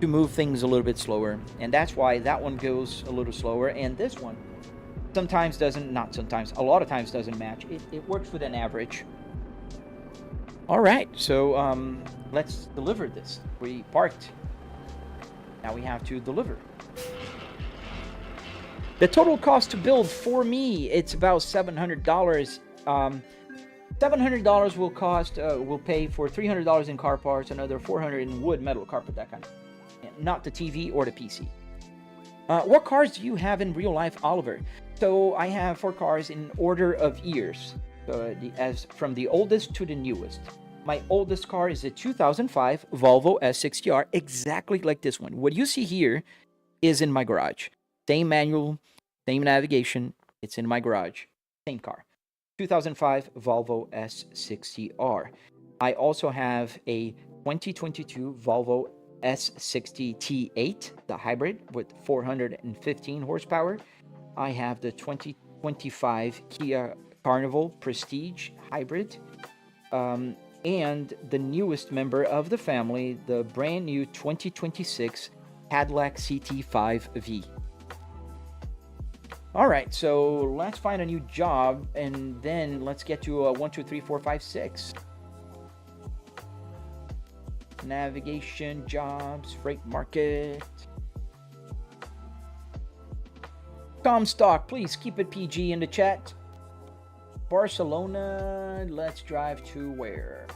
to move things a little bit slower. And that's why that one goes a little slower. And this one a lot of times doesn't match. It works with an average. All right, so let's deliver this. We parked. Now we have to deliver. The total cost to build for me, it's about $700. $700 will pay for $300 in car parts, another $400 in wood, metal, carpet, that kind of thing. Not the TV or the PC. What cars do you have in real life, Oliver? So I have 4 cars in order of years, as from the oldest to the newest. My oldest car is a 2005 Volvo S60R, exactly like this one. What you see here is in my garage. Same manual, same navigation. It's in my garage. Same car. 2005 Volvo S60R. I also have a 2022 Volvo S60 T8, the hybrid with 415 horsepower. I have the 2025 Kia Carnival Prestige hybrid. And the newest member of the family, the brand new 2026 Cadillac CT5V. All right, so let's find a new job, and then let's get to 1, 2, 3, 4, 5, 6. Navigation, jobs, freight market. Comstock, please keep it PG in the chat. Barcelona, let's drive to where?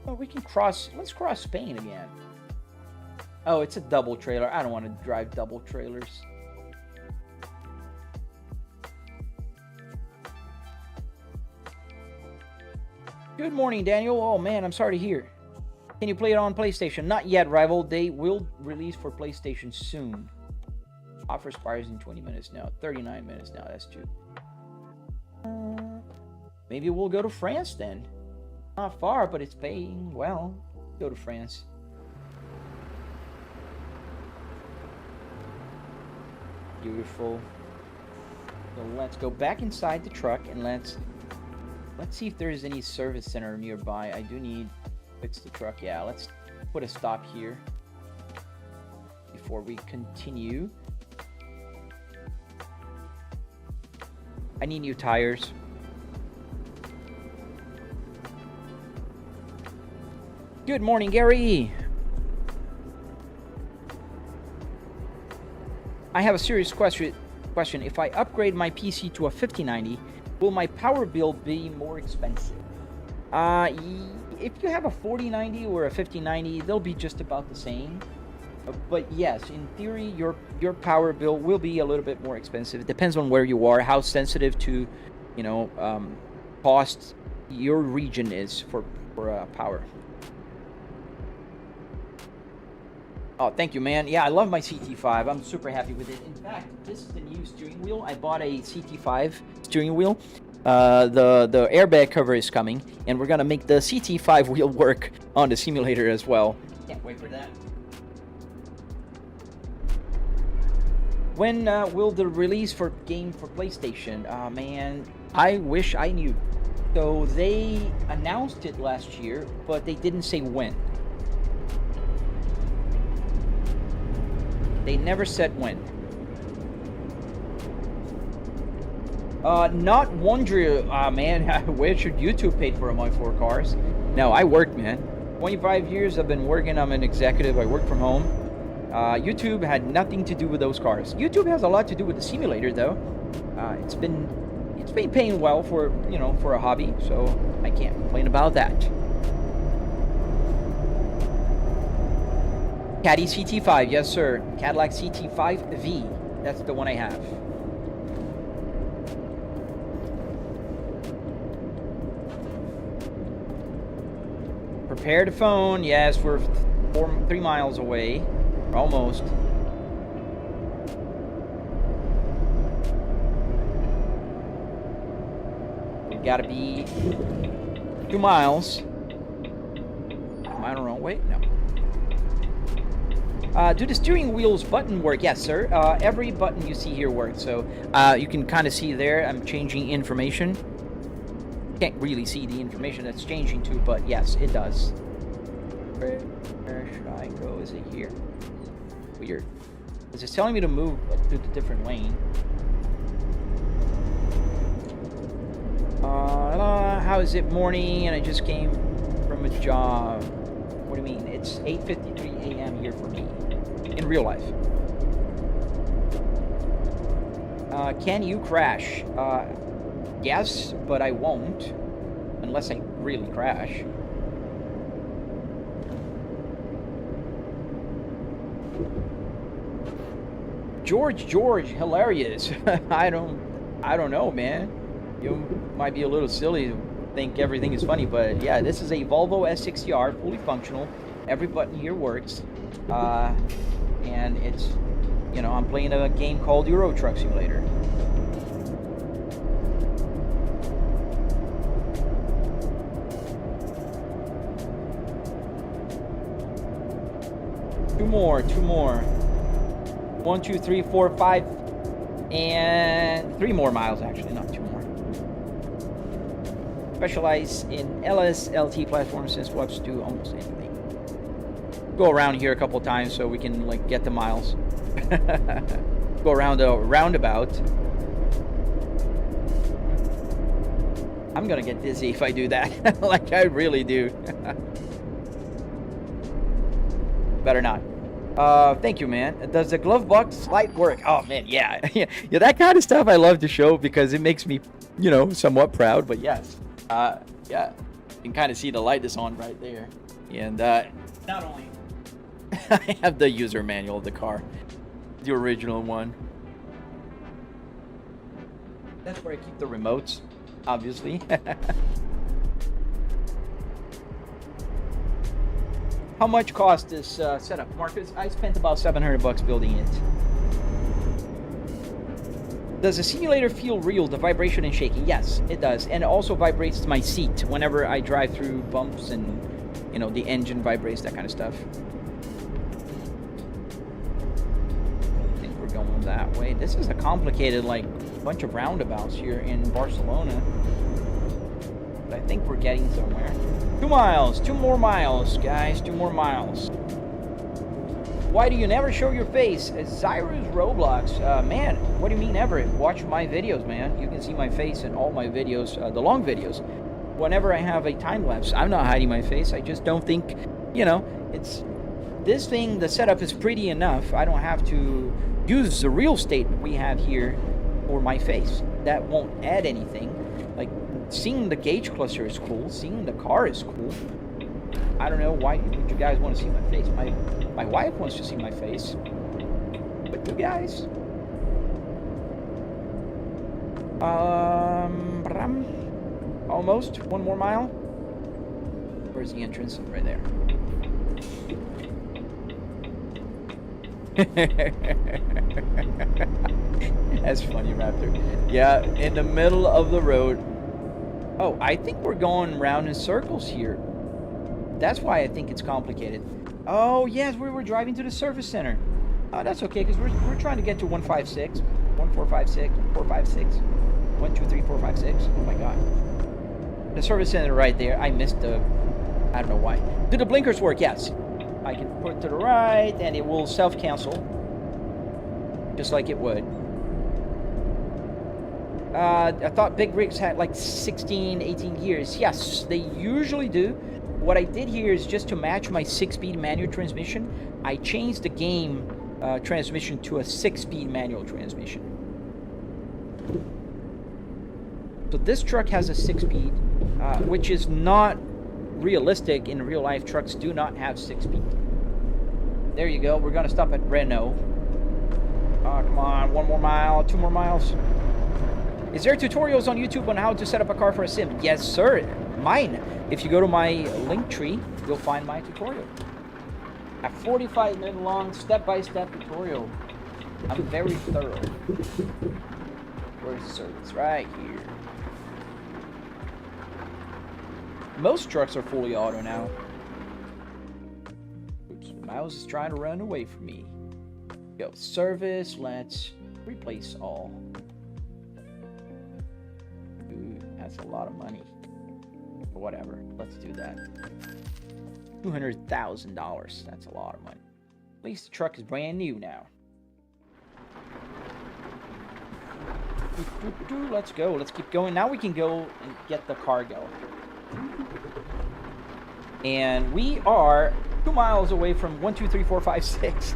Oh, we can cross, let's cross Spain again. Oh, it's a double trailer. I don't want to drive double trailers. Good morning, Daniel. Oh man, I'm sorry to hear. Can you play it on PlayStation? Not yet, Rival. They will release for PlayStation soon. Offer expires in 20 minutes now. 39 minutes now. That's too. Maybe we'll go to France then. Not far, but it's paying well. Go to France. Beautiful. So let's go back inside the truck and let's see if there's any service center nearby. I do need to fix the truck. Yeah, let's put a stop here before we continue. I need new tires. Good morning, Gary. I have a serious question. If I upgrade my PC to a 5090, will my power bill be more expensive? If you have a 4090 or a 5090, they'll be just about the same. But yes, in theory, your power bill will be a little bit more expensive. It depends on where you are, how sensitive to, cost your region is for power. Oh, thank you, man. Yeah, I love my CT5. I'm super happy with it. In fact, this is the new steering wheel. I bought a CT5 steering wheel. The airbag cover is coming, and we're gonna make the CT5 wheel work on the simulator as well. Can't wait for that. When will the release for game for PlayStation? Man, I wish I knew. So they announced it last year, but they didn't say when. They never said when. Not wonder, man, where should YouTube pay for my 4 cars? No, I work, man. 25 years I've been working. I'm an executive. I work from home. YouTube had nothing to do with those cars. YouTube has a lot to do with the simulator, though. It's been paying well for for a hobby, so I can't complain about that. Caddy CT5, yes sir. Cadillac CT5V, that's the one I have. Prepare the phone. Yes, we're 3 miles away, almost. It gotta be 2 miles. Am I wrong? Wait, no. Do the steering wheel's button work? Yes, sir. Every button you see here works. So you can kind of see there, I'm changing information. Can't really see the information that's changing to, but yes, it does. Where should I go? Is it here? Weird. Because it's telling me to move to the different lane. How is it morning? And I just came from a job. What What do you mean? It's 8:53 a.m. here for me. In real life. Can you crash? Yes, but I won't. Unless I really crash. George, hilarious. I don't know, man. You might be a little silly to think everything is funny, but yeah, this is a Volvo S60R, fully functional. Every button here works. And it's, you know, I'm playing a game called Euro Truck Simulator. Two more. 1, 2, 3, 4, 5, and 3 more miles, actually, not 2 more. Specialize in LS, LT platforms since swaps do almost anything. Go around here a couple times so we can, like, get the miles. Go around a roundabout. I'm gonna get dizzy if I do that. Like, I really do. Better not. Thank you, man. Does the glove box light work? Oh, man, yeah. Yeah, that kind of stuff I love to show because it makes me, you know, somewhat proud, but yes. Yeah, you can kind of see the light is on right there. And, not only I have the user manual of the car, the original one. That's where I keep the remotes, obviously. How much cost this setup, Marcus? I spent about $700 building it. Does the simulator feel real, the vibration and shaking? Yes, it does. And it also vibrates my seat whenever I drive through bumps and, you know, the engine vibrates, that kind of stuff. I think we're going that way. This is a complicated, like, bunch of roundabouts here in Barcelona. But I think we're getting somewhere. 2 miles, 2 more miles, guys, 2 more miles. Why do you never show your face? Zyrus Roblox, man, what do you mean never? Watch my videos, man. You can see my face in all my videos, the long videos. Whenever I have a time lapse, I'm not hiding my face. I just don't think, you know, it's this thing. The setup is pretty enough. I don't have to use the real estate we have here for my face. That won't add anything. Like, seeing the gauge cluster is cool. Seeing the car is cool. I don't know why would you guys want to see my face. My wife wants to see my face. But you guys... almost. 1 more mile. Where's the entrance? Right there. That's funny, Raptor. Yeah, in the middle of the road. Oh, I think we're going round in circles here. That's why I think it's complicated. Oh, yes, we were driving to the service center. Oh, that's okay, because we're trying to get to 156. 1456, 456. 1, 2, 3, 4, 5, 6. Oh my god. The service center right there. I missed the... I don't know why. Do the blinkers work? Yes. I can put to the right, and it will self-cancel. Just like it would. I thought big rigs had like 16, 18 gears. Yes, they usually do. What I did here is just to match my 6-speed manual transmission, I changed the game transmission to a 6-speed manual transmission. So this truck has a 6-speed, which is not realistic. In real life, trucks do not have 6-speed. There you go. We're going to stop at Renault. Oh, come on. 1 more mile, 2 more miles. Is there tutorials on YouTube on how to set up a car for a sim? Yes, sir. Mine. If you go to my link tree, you'll find my tutorial. A 45-minute long step-by-step tutorial. I'm very thorough. Where's the service? Right here. Most trucks are fully auto now. Oops, the mouse is trying to run away from me. Go service, let's replace all. Ooh, that's a lot of money. But whatever, let's do that. $200,000, that's a lot of money. At least the truck is brand new now. Let's go, let's keep going. Now we can go and get the cargo. And we are 2 miles away from 1, 2, 3, 4, 5, 6.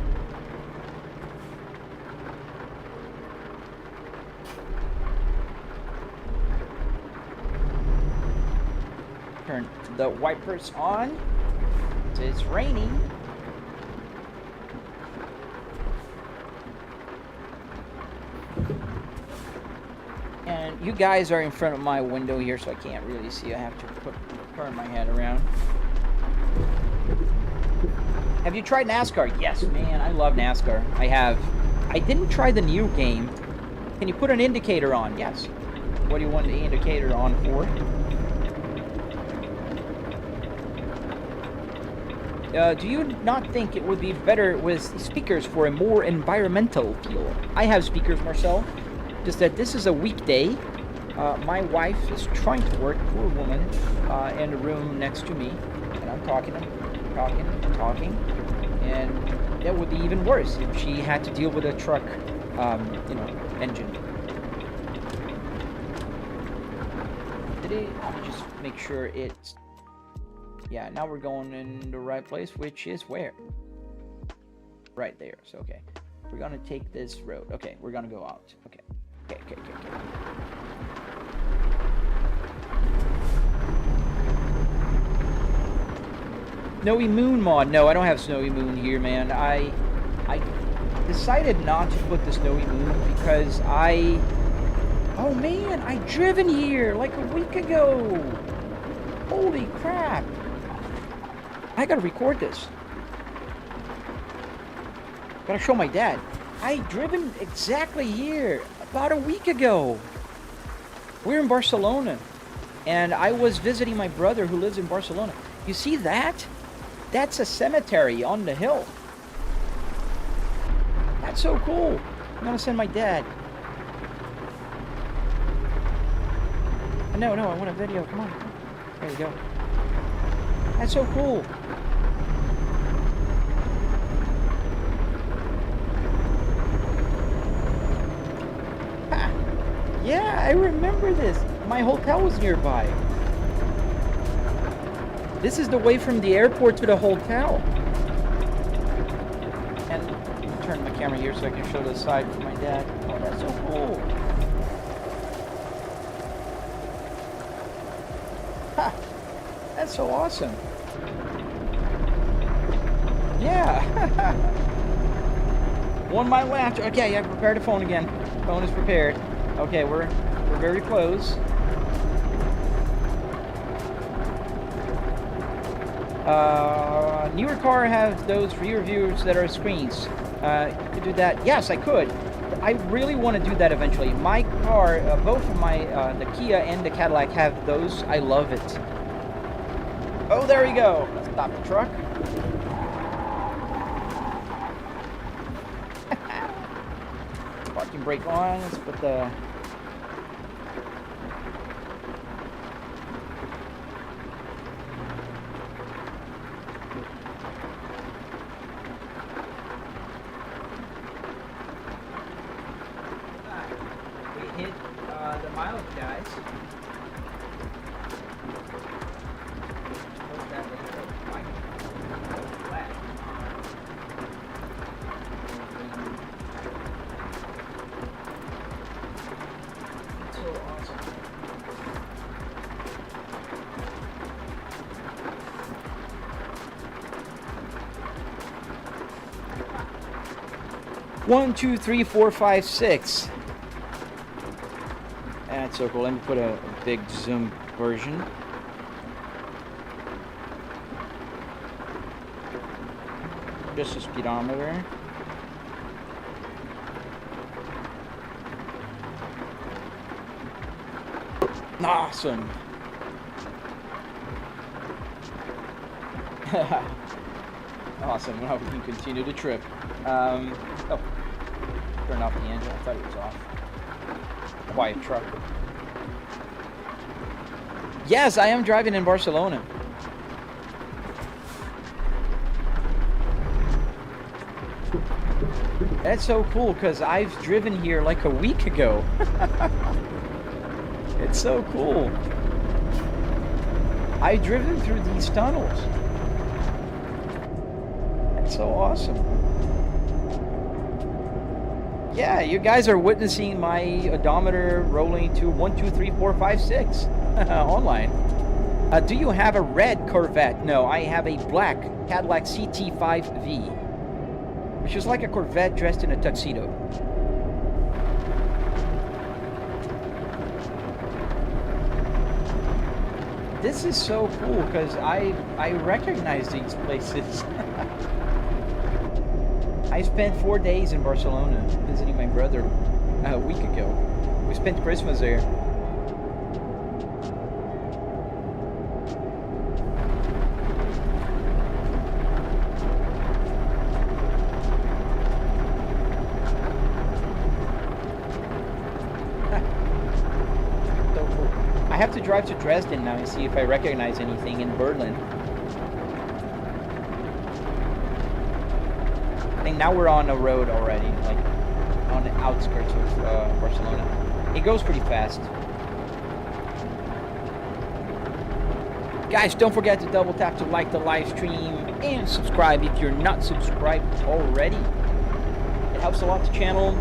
Turn the wipers on. It's raining. And you guys are in front of my window here, so I can't really see. I have to turn my head around. Have you tried NASCAR? Yes, man, I love NASCAR. I have. I didn't try the new game. Can you put an indicator on? Yes. What do you want the indicator on for? Do you not think it would be better with speakers for a more environmental feel? I have speakers, Marcel. Just that this is a weekday. My wife is trying to work, poor woman, in the room next to me. And I'm talking, and that would be even worse if she had to deal with a truck, you know, engine. Let me just make sure it's... Yeah, now we're going in the right place, which is where? Right there. So, okay. We're going to take this road. Okay, we're going to go out. Okay. Okay. Snowy Moon mod. No, I don't have Snowy Moon here, man. I decided not to put the Snowy Moon because oh man, I driven here like a week ago. Holy crap. I gotta record this. Gotta show my dad. I driven exactly here about a week ago. We're in Barcelona. And I was visiting my brother who lives in Barcelona. You see that? That's a cemetery on the hill. That's so cool. I'm gonna send my dad. No, I want a video. Come on. There you go. That's so cool. Ha. Yeah, I remember this. My hotel was nearby. This is the way from the airport to the hotel. And I'll turn my camera here so I can show the side for my dad. Oh, that's so cool. Ha! That's so awesome. Yeah. 1 mile after. Okay, yeah, prepare the phone again. Phone is prepared. Okay, we're very close. Newer car have those rear views that are screens. You could do that. Yes, I could. I really want to do that eventually. My car, both of my, the Kia and the Cadillac have those. I love it. Oh, there we go. Let's stop the truck. Parking brake on. Let's put the... We hit the mileage, guys. So awesome. One, two, three, 4, 5, 6. That's so cool. Let me put a big zoom version. Just a speedometer. Awesome. Awesome. Now we can continue the trip. Oh, turn off the engine. I thought it was off. Quiet truck. Yes, I am driving in Barcelona. That's so cool because I've driven here like a week ago. It's so cool. I've driven through these tunnels. That's so awesome. Yeah, you guys are witnessing my odometer rolling to 1, 2, 3, 4, 5, 6 online. Do you have a red Corvette? No, I have a black Cadillac CT5V, which is like a Corvette dressed in a tuxedo. This is so cool because I recognize these places. I spent 4 days in Barcelona visiting my brother a week ago. We spent Christmas there. So cool. I have to drive to Dresden now and see if I recognize anything in Berlin. I think now we're on a road already, like on the outskirts of Barcelona. It goes pretty fast. Guys, don't forget to double tap to like the live stream and subscribe if you're not subscribed already. It helps a lot the channel,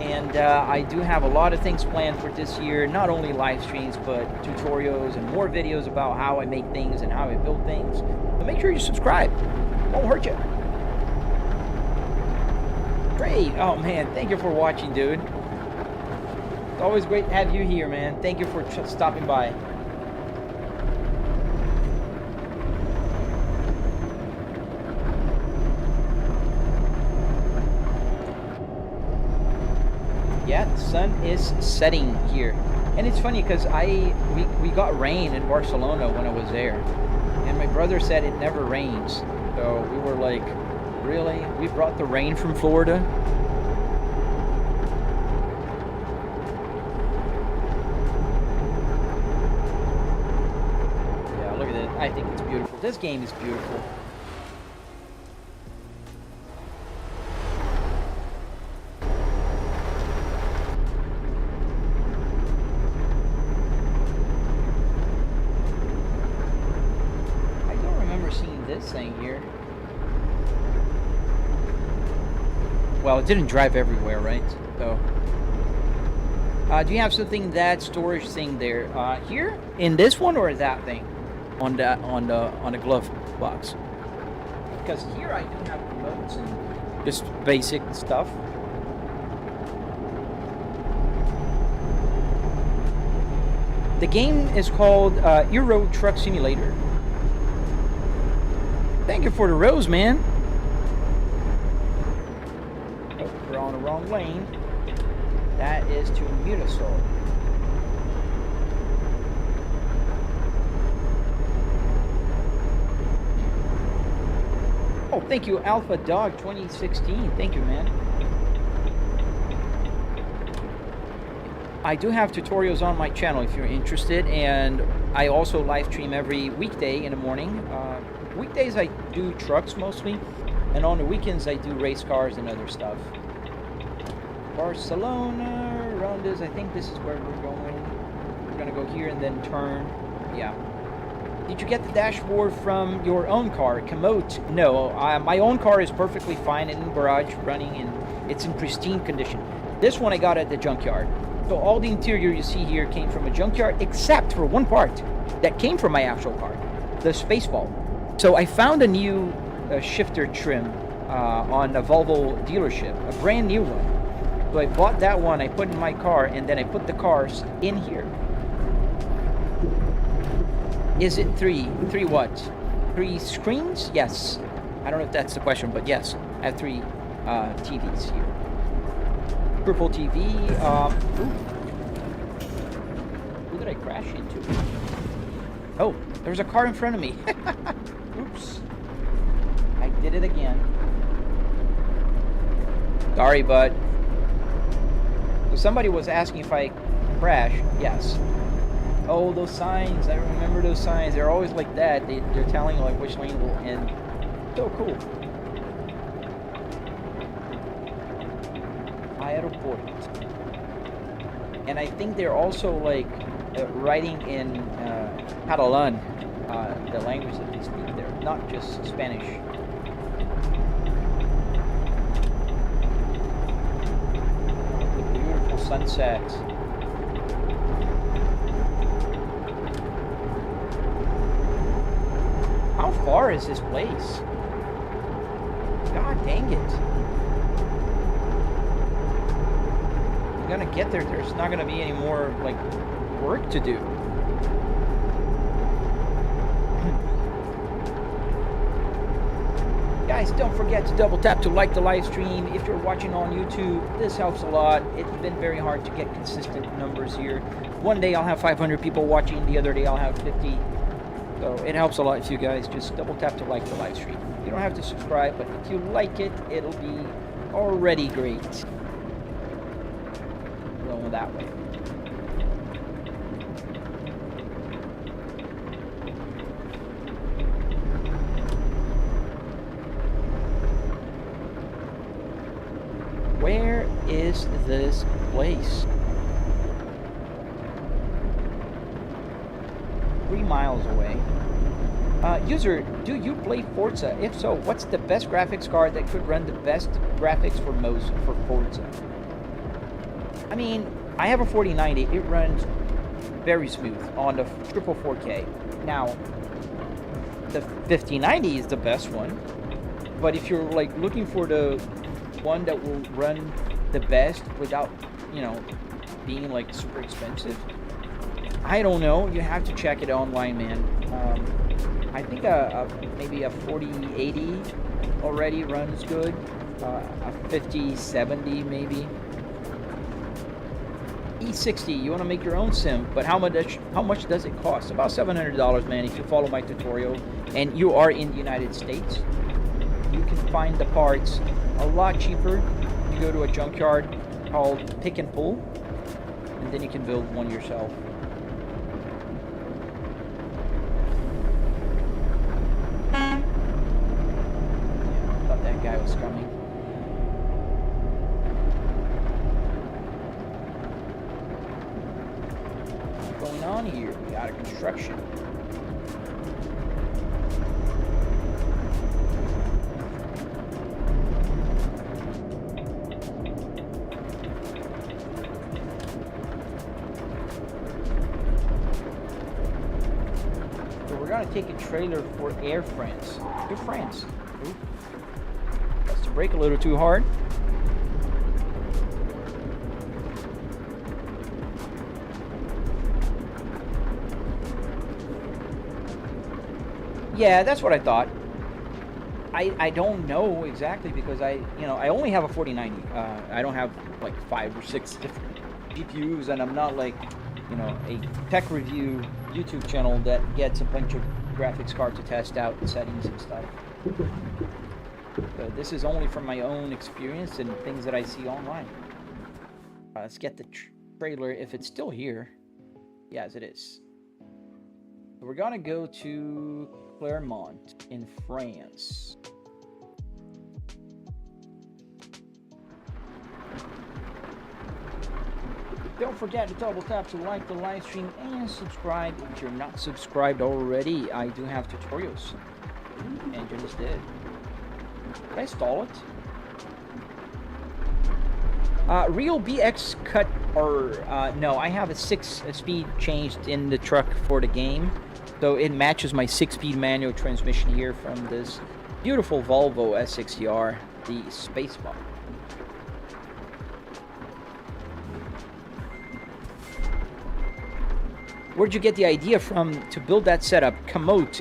and I do have a lot of things planned for this year, not only live streams, but tutorials and more videos about how I make things and how I build things. So make sure you subscribe. Won't hurt you. Great. Oh man, thank you for watching, dude. It's always great to have you here, man. Thank you for stopping by. Yeah, the sun is setting here, and it's funny because we got rain in Barcelona when I was there, and my brother said it never rains, so we were like, really? We brought the rain from Florida? Yeah, look at it. I think it's beautiful. This game is beautiful. I don't remember seeing this thing here. Well, it didn't drive everywhere, right? So, do you have something, that storage thing there here in this one, or that thing on the glove box? Because here I do have remotes and just basic stuff. The game is called Euro Truck Simulator. Thank you for the rose, man. We're on the wrong lane. That is to Mutasol. Oh, thank you, Alpha Dog 2016. Thank you, man. I do have tutorials on my channel if you're interested, and I also live stream every weekday in the morning. Weekdays I do trucks mostly, and on the weekends I do race cars and other stuff. Barcelona, around this, I think this is where we're going. We're gonna go here and then turn. Yeah. Did you get the dashboard from your own car? Komoot? No, my own car is perfectly fine in the garage, running, and it's in pristine condition. This one I got at the junkyard. So all the interior you see here came from a junkyard, except for one part that came from my actual car, the space ball. So I found a new shifter trim on a Volvo dealership, a brand new one. So I bought that one, I put in my car, and then I put the cars in here. Is it three what? 3 screens? Yes. I don't know if that's the question, but yes, I have 3 TVs here. Purple TV. Who did I crash into? Oh, there was a car in front of me. Oops. I did it again. Sorry, bud. So somebody was asking if I crash. Yes. Oh, those signs. I remember those signs. They're always like that. They're telling you like which lane will end. So cool. Aeroport. And I think they're also like writing in Catalan, the language that they speak there, not just Spanish. sunset. How far is this place? God dang it. I'm gonna get there. There's not gonna be any more, like, work to do. Guys, don't forget to double tap to like the live stream. If you're watching on YouTube, this helps a lot. It's been very hard to get consistent numbers here. One day I'll have 500 people watching, the other day I'll have 50. So it helps a lot if you guys just double tap to like the live stream. You don't have to subscribe, but if you like it, it'll be already great. Going that way. Where is this place? 3 miles away. User, do you play Forza? If so, what's the best graphics card that could run the best graphics for Moza for Forza? I mean, I have a 4090. It runs very smooth on the triple 4K. Now, the 5090 is the best one. But if you're like looking for the one that will run the best without, you know, being like super expensive, I don't know. You have to check it online, man. I think maybe a 4080 already runs good. A 5070 maybe. E60, you want to make your own sim, but how much does it cost? About $700, man. If you follow my tutorial and you are in the United States, you can find the parts a lot cheaper. You go to a junkyard called Pick and Pull, and then you can build one yourself. Yeah, I thought that guy was coming. What's going on here? We got a construction. Take a trailer for Air France. Air France. Ooh. That's to brake a little too hard. Yeah, that's what I thought. I don't know exactly because I only have a 4090. I don't have like 5 or 6 different GPUs, and I'm not like, a tech review YouTube channel that gets a bunch of graphics card to test out and settings and stuff. So this is only from my own experience and things that I see online. Let's get the trailer if it's still here. Yes, it is. So we're gonna go to Clermont in France. Don't forget to double tap to like the live stream and subscribe if you're not subscribed already. I do have tutorials. Engine is dead. Did I stall it? Real BX cut or no, I have a 6-speed changed in the truck for the game. So it matches my 6-speed manual transmission here from this beautiful Volvo S60R, the space model. Where'd you get the idea from to build that setup? Komoot.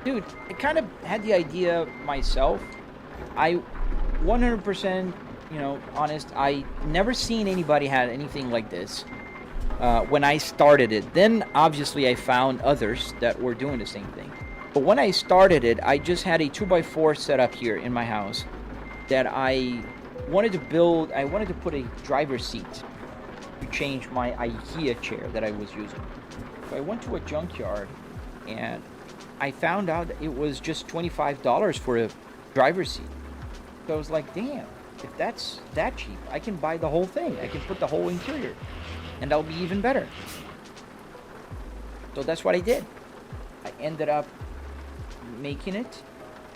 Dude, I kind of had the idea myself. I 100%, honest, I never seen anybody had anything like this when I started it. Then, obviously, I found others that were doing the same thing. But when I started it, I just had a 2x4 setup here in my house that I wanted to build. I wanted to put a driver's seat to change my IKEA chair that I was using. So I went to a junkyard and I found out that it was just $25 for a driver's seat. So I was like, damn, if that's that cheap, I can buy the whole thing. I can put the whole interior and that'll be even better. So that's what I did. I ended up making it,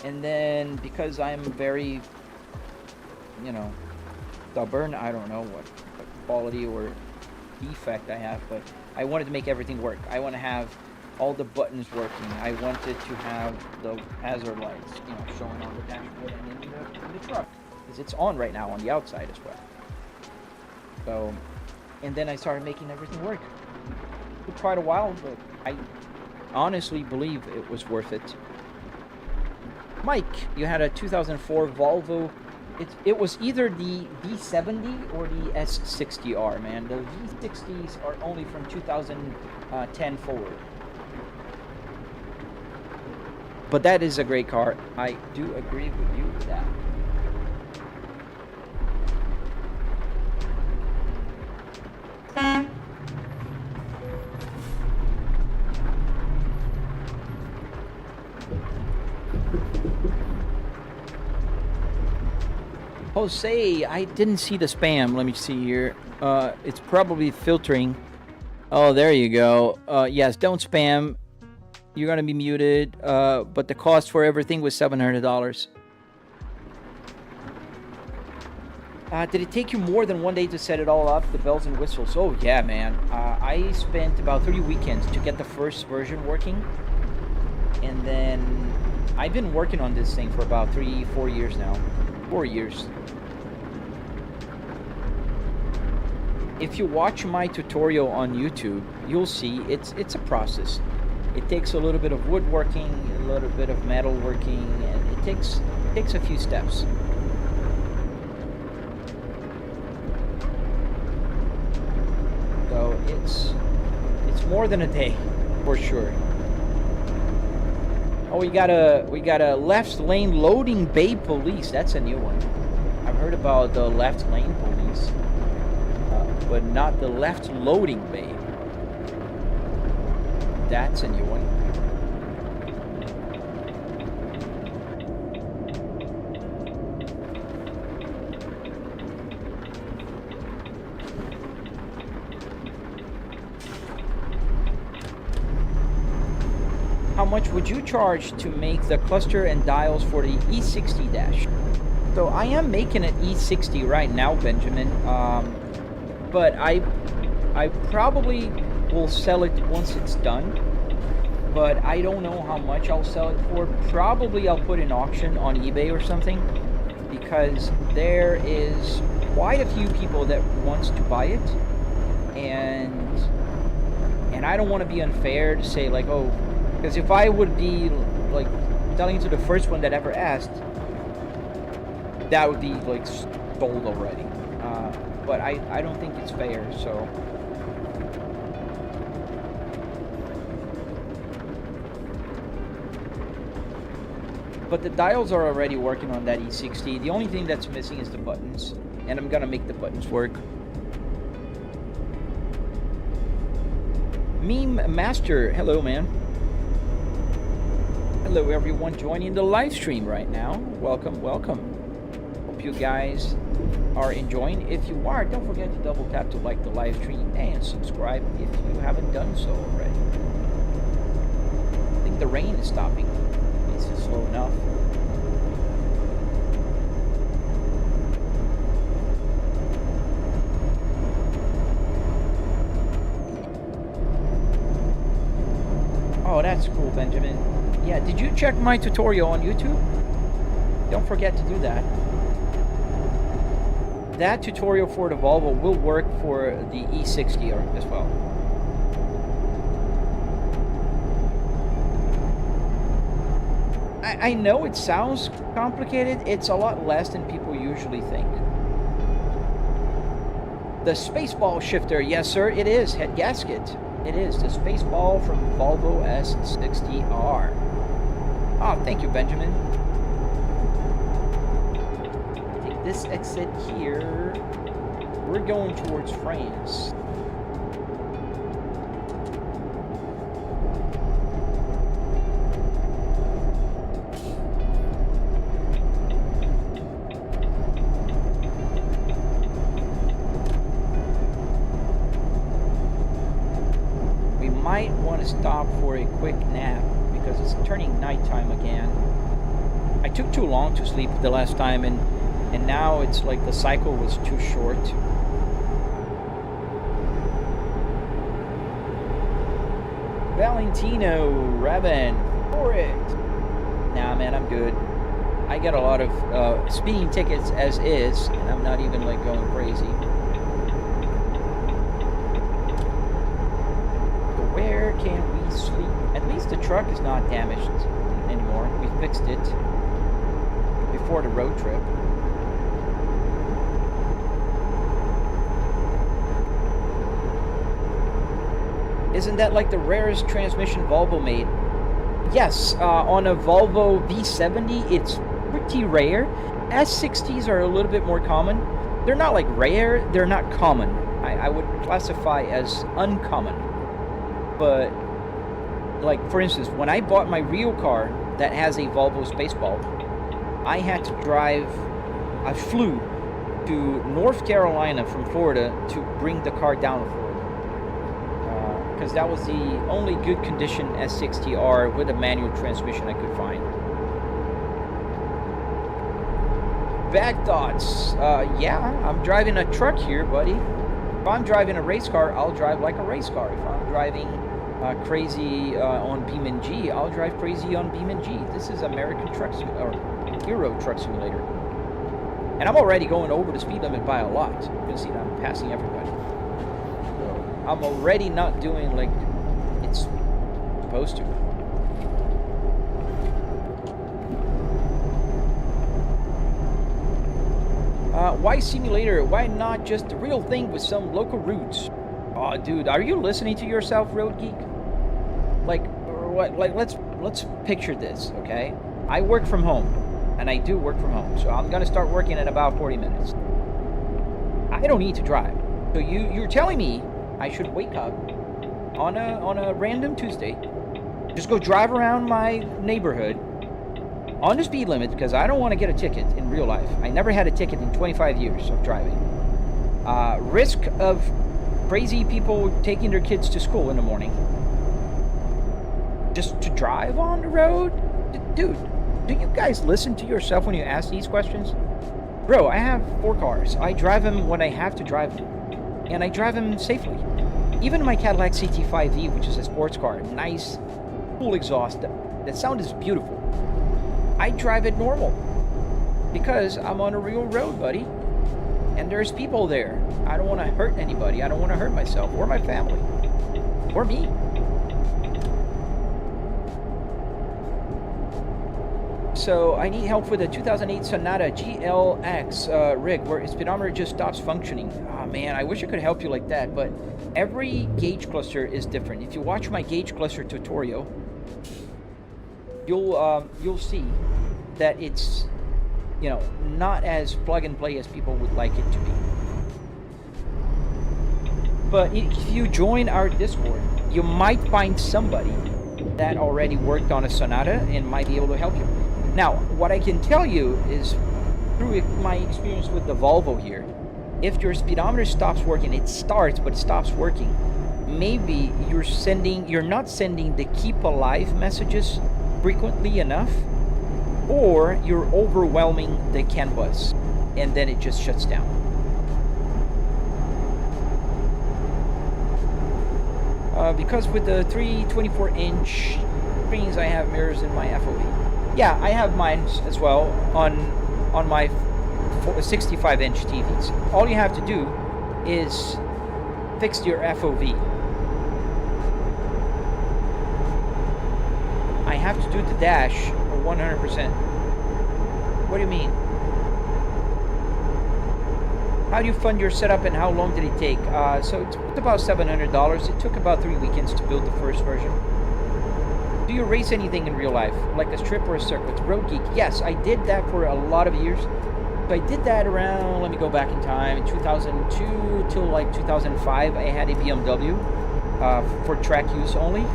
and then because I'm very, stubborn, I don't know what quality or defect I have, but I wanted to make everything work. I want to have all the buttons working. I wanted to have the hazard lights, you know, showing on the dashboard and in the truck, because it's on right now on the outside as well. So, and then I started making everything work. It took quite a while, but I honestly believe it was worth it. Mike, you had a 2004 Volvo. It was either the V70 or the S60R, man. The V60s are only from 2010 forward. But that is a great car. I do agree with you with that. Jose, I didn't see the spam. Let me see here. It's probably filtering. Oh, there you go. Yes, don't spam. You're going to be muted. But the cost for everything was $700. Did it take you more than one day to set it all up? The bells and whistles. Oh, yeah, man. I spent about 3 weekends to get the first version working. And then I've been working on this thing for about 3-4 years now. 4 years. If you watch my tutorial on YouTube, you'll see it's a process. It takes a little bit of woodworking, a little bit of metal working, and it takes a few steps. So it's more than a day, for sure. Oh, we got a left lane loading bay police. That's a new one. I've heard about the left lane police, but not the left loading bay. That's a new one. How much would you charge to make the cluster and dials for the E60 dash? So I am making an E60 right now, Benjamin. But I probably will sell it once it's done. But I don't know how much I'll sell it for. Probably I'll put an auction on eBay or something, because there is quite a few people that wants to buy it, and I don't want to be unfair to say like, oh, because if I would be like selling to the first one that ever asked, that would be like sold already. But I don't think it's fair, so. But the dials are already working on that E60. The only thing that's missing is the buttons, and I'm gonna make the buttons work. Meme Master, hello, man. Hello, everyone joining the live stream right now. Welcome, welcome. Hope you guys are enjoying. If you are, don't forget to double tap to like the live stream and subscribe if you haven't done so already. I think the rain is stopping. It's slow enough. Oh, that's cool, Benjamin. Yeah, did you check my tutorial on YouTube? Don't forget to do that. That tutorial for the Volvo will work for the E60 as well. I know it sounds complicated. It's a lot less than people usually think. The Spaceball shifter, yes sir, it is. Head gasket. It is the Spaceball from Volvo S60R. Oh, thank you, Benjamin. Take this exit here. We're going towards France. We might want to stop for a quick nap, because it's turning nighttime again. I took too long to sleep the last time, and now it's like the cycle was too short. Valentino Raven for it. Nah, man, I'm good. I get a lot of speeding tickets as is, and I'm not even like going crazy. But where can we sleep? At least the truck is not damaged anymore. We fixed it before the road trip. Isn't that like the rarest transmission Volvo made? Yes, on a Volvo V70, it's pretty rare. S60s are a little bit more common. They're not like rare, they're not common. I would classify as uncommon. But, like, for instance, when I bought my real car that has a Volvo Spaceball, I had to drive, I flew to North Carolina from Florida to bring the car down to Florida. Because that was the only good condition S60R with a manual transmission I could find. Bad thoughts. Yeah, I'm driving a truck here, buddy. If I'm driving a race car, I'll drive like a race car. If I'm driving crazy on BeamNG, I'll drive crazy on BeamNG. This is American Truck or Hero Truck Simulator. And I'm already going over the speed limit by a lot. You can see that I'm passing everybody. So I'm already not doing like it's supposed to. Why simulator? Why not just the real thing with some local routes? Oh, dude, are you listening to yourself, Road Geek? Like, what? Like, let's picture this, okay? I work from home, and I do work from home, so I'm gonna start working in about 40 minutes. I don't need to drive. So you're telling me I should wake up on a random Tuesday, just go drive around my neighborhood on the speed limit because I don't want to get a ticket in real life. I never had a ticket in 25 years of driving. Risk of crazy people taking their kids to school in the morning just to drive on the road? Dude, do you guys listen to yourself when you ask these questions? Bro, I have 4 cars. I drive them when I have to drive them, and I drive them safely. Even my Cadillac CT5e, which is a sports car, nice, full exhaust, the sound is beautiful. I drive it normal because I'm on a real road, buddy, and there's people there. I don't want to hurt anybody. I don't want to hurt myself or my family or me. So I need help with a 2008 Sonata GLX rig where its speedometer just stops functioning. Oh man, I wish I could help you like that, but every gauge cluster is different. If you watch my gauge cluster tutorial, you'll see that it's, you know, not as plug and play as people would like it to be. But if you join our Discord, you might find somebody that already worked on a Sonata and might be able to help you. Now, what I can tell you is, through my experience with the Volvo here, if your speedometer stops working, it starts but stops working, maybe you're not sending the keep alive messages frequently enough, or you're overwhelming the CAN bus and then it just shuts down. Because with the 324-inch screens, I have mirrors in my FOV. Yeah, I have mine as well on my 65-inch TVs. All you have to do is fix your FOV. I have to do the dash 100%. What do you mean? How do you fund your setup and how long did it take? So it's about $700. It took about 3 weekends to build the first version. Do you race anything in real life, like a strip or a circuit? Road Geek, yes, I did that for a lot of years. So I did that around, let me go back in time, in 2002 till like 2005, I had a BMW for track use only.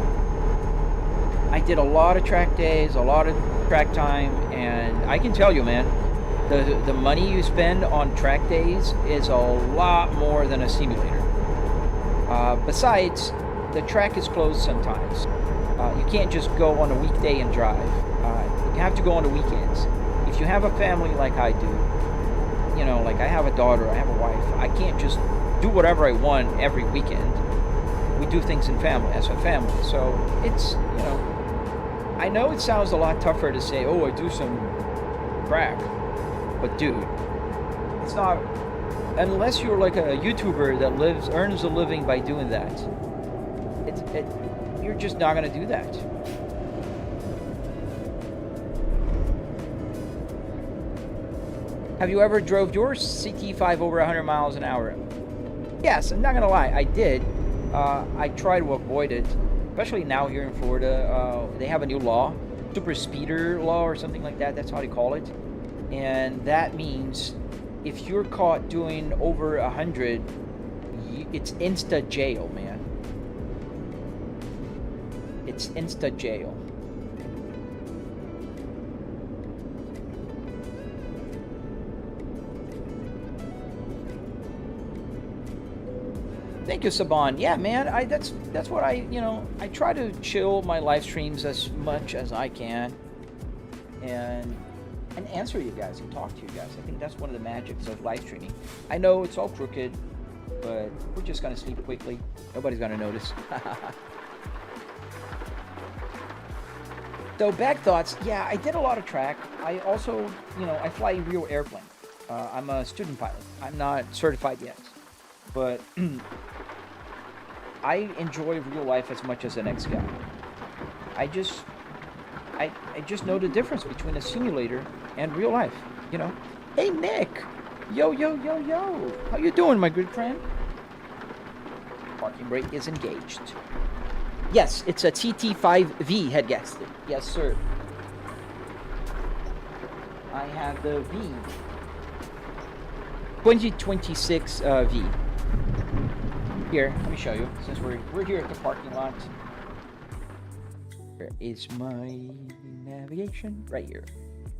I did a lot of track days, a lot of track time, and I can tell you, man, the money you spend on track days is a lot more than a simulator. Besides, the track is closed sometimes. You can't just go on a weekday and drive. You have to go on the weekends. If you have a family like I do, you know, like I have a daughter, I have a wife, I can't just do whatever I want every weekend. we do things in family, as a family. So it's, you know, I know it sounds a lot tougher to say, oh, I do some crack, but dude, it's not, unless you're like a YouTuber that earns a living by doing that, you're just not gonna do that. Have you ever drove your CT5 over 100 miles an hour? Yes, I'm not gonna lie, I did. I try to avoid it, especially now here in Florida. They have a new law, super speeder law or something like that. That's how they call it. And that means if you're caught doing over 100, it's insta jail, man. It's insta jail. Thank you, Saban. Yeah, man, that's what I, you know, I try to chill my live streams as much as I can, and answer you guys and talk to you guys. I think that's one of the magics of live streaming. I know it's all crooked, but we're just gonna sleep quickly. Nobody's gonna notice. So back thoughts. Yeah, I did a lot of track. I also, you know, I fly real airplane. I'm a student pilot. I'm not certified yet, but I enjoy real life as much as the next guy. I just know the difference between a simulator and real life, you know. Hey Nick, yo, how you doing, my good friend? Parking brake is engaged. Yes, it's a TT5V head gasket. Yes, sir. I have the V 2026 V. Here, let me show you, since we're here at the parking lot. Where is my navigation? Right here.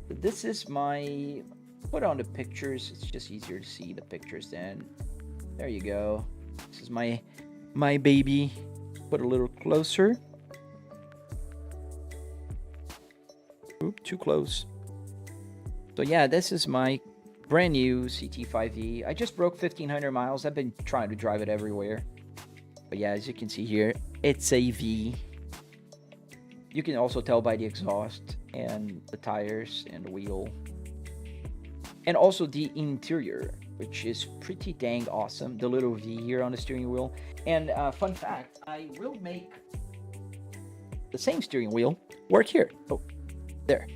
This is my, put on the pictures. It's just easier to see the pictures then. There you go. This is my baby. Put a little closer. Oop, too close. So yeah, this is my brand new CT5V. I just broke 1,500 miles. I've been trying to drive it everywhere. But yeah, as you can see here, it's a V. You can also tell by the exhaust and the tires and the wheel. And also the interior, which is pretty dang awesome. The little V here on the steering wheel. And fun fact, I will make the same steering wheel work here. Oh, there.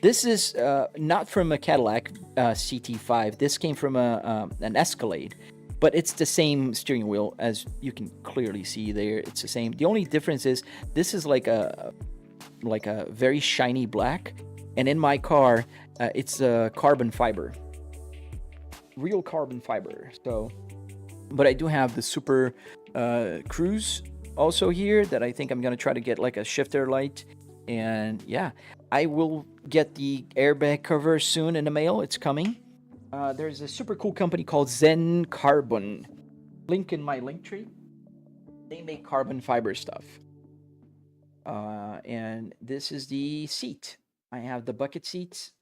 This is not from a Cadillac CT5. This came from an Escalade, but it's the same steering wheel, as you can clearly see there. It's the same. The only difference is this is like a very shiny black, and in my car, it's carbon fiber, real carbon fiber. So, but I do have the Super Cruise also here that I think I'm gonna try to get like a shifter light. And yeah, I will get the airbag cover soon in the mail. It's coming. There's a super cool company called Zen Carbon. Link in my link tree. They make carbon fiber stuff. And this is the seat. I have the bucket seats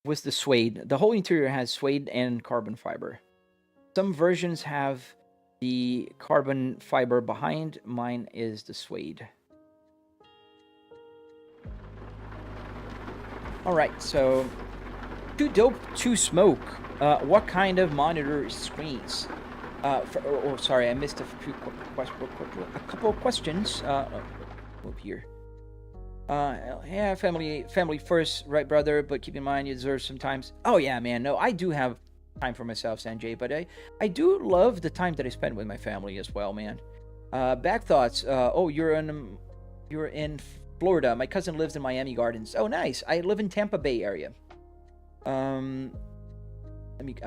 with the suede. The whole interior has suede and carbon fiber. Some versions have the carbon fiber behind. Mine is the suede. Alright, so too dope to smoke. What kind of monitor screens? Sorry, I missed a couple of questions. Move here. Yeah, family first, right, brother? But keep in mind, you deserve some time. Oh yeah, man. No, I do have time for myself, Sanjay. But I do love the time that I spend with my family as well, man. Back thoughts. Oh, you're in Florida. My cousin lives in Miami Gardens. Oh, nice. I live in Tampa Bay area. I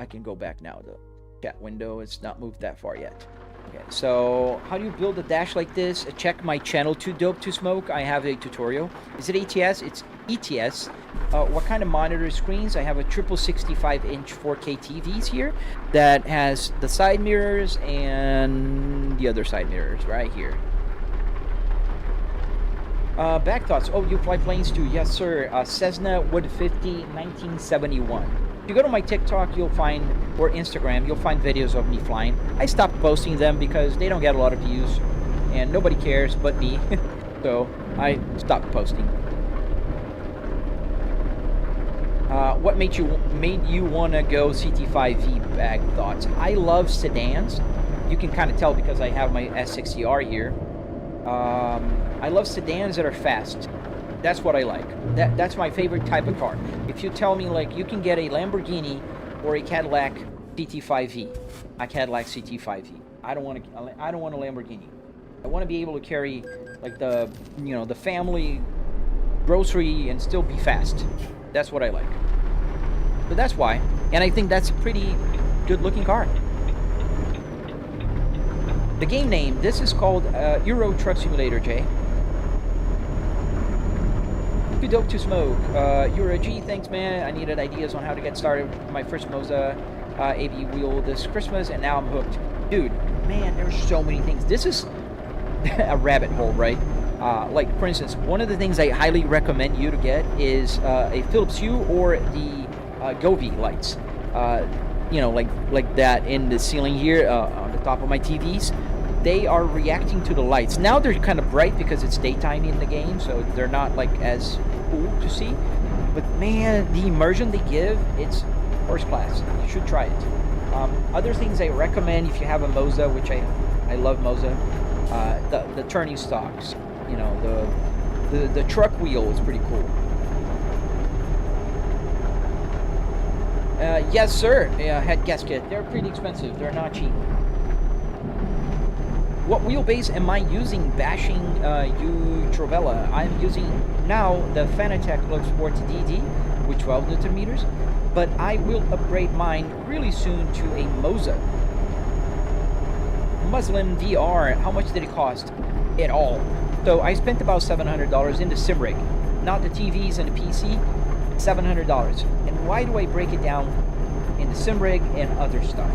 can go back now. The chat window, it's not moved that far yet. Okay, so how do you build a dash like this? Check my channel, Too Dope to Smoke. I have a tutorial. Is it ATS? It's ETS. What kind of monitor screens? I have a triple 65-inch 4K TVs here that has the side mirrors and the other side mirrors right here. Back thoughts. Oh, you fly planes too? Yes, sir. Cessna Wood 50, 1971. If you go to my TikTok, you'll find, or Instagram, you'll find videos of me flying. I stopped posting them because they don't get a lot of views. and nobody cares but me. So I stopped posting. What made you want to go CT5V bag thoughts? I love sedans. You can kind of tell because I have my S60R here. I love sedans that are fast. That's what I like. That's my favorite type of car. If you tell me like you can get a Lamborghini or a Cadillac CT5V, a Cadillac CT5V. I don't want a Lamborghini. I want to be able to carry like the family grocery and still be fast. That's what I like. So that's why. And I think that's a pretty good looking car. The game name, this is called Euro Truck Simulator, Jay. Too dope to smoke. Euro G, thanks man. I needed ideas on how to get started with my first Moza AV wheel this Christmas, and now I'm hooked. Dude, man, there's so many things. This is a rabbit hole, right? Like, for instance, one of the things I highly recommend you to get is a Philips Hue or the Govee lights. You know, like that in the ceiling here on the top of my TVs. They are reacting to the lights. Now they're kind of bright because it's daytime in the game, so they're not like as cool to see. But man, the immersion they give, it's first class. You should try it. Other things I recommend if you have a Moza, which I love Moza, the turning stocks. You know, the truck wheel is pretty cool. Yes, sir. Head gasket. They're pretty expensive. They're not cheap. What wheelbase am I using bashing you, Trovella? I'm using now the Fanatec Clubsport DD with 12 Newton meters, but I will upgrade mine really soon to a Moza. Muslim VR, how much did it cost? It all. So I spent about $700 in the sim rig, not the TVs and the PC, $700. And why do I break it down in the sim rig and other stuff?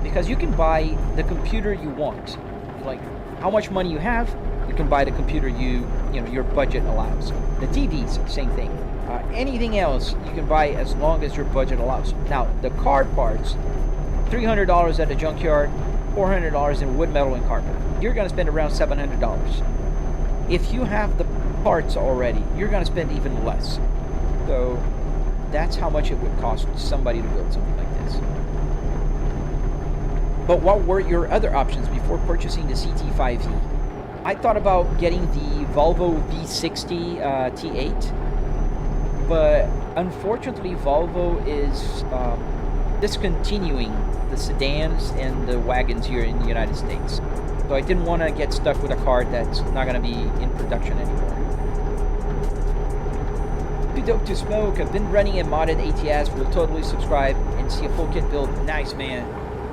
Because you can buy the computer you want. Like how much money you have, you can buy the computer you know your budget allows. The TVs, same thing. Anything else you can buy as long as your budget allows. Now the car parts, $300 at the junkyard, $400 in wood, metal, and carpet. You're gonna spend around $700. If you have the parts already, you're gonna spend even less. So that's how much it would cost somebody to build something like this. But what were your other options before purchasing the CT5V? I thought about getting the Volvo V60 T8, but unfortunately Volvo is discontinuing the sedans and the wagons here in the United States. So I didn't want to get stuck with a car that's not going to be in production anymore. Too dope to smoke. I've been running a modded ATS. Will totally subscribe and see a full kit build. Nice, man.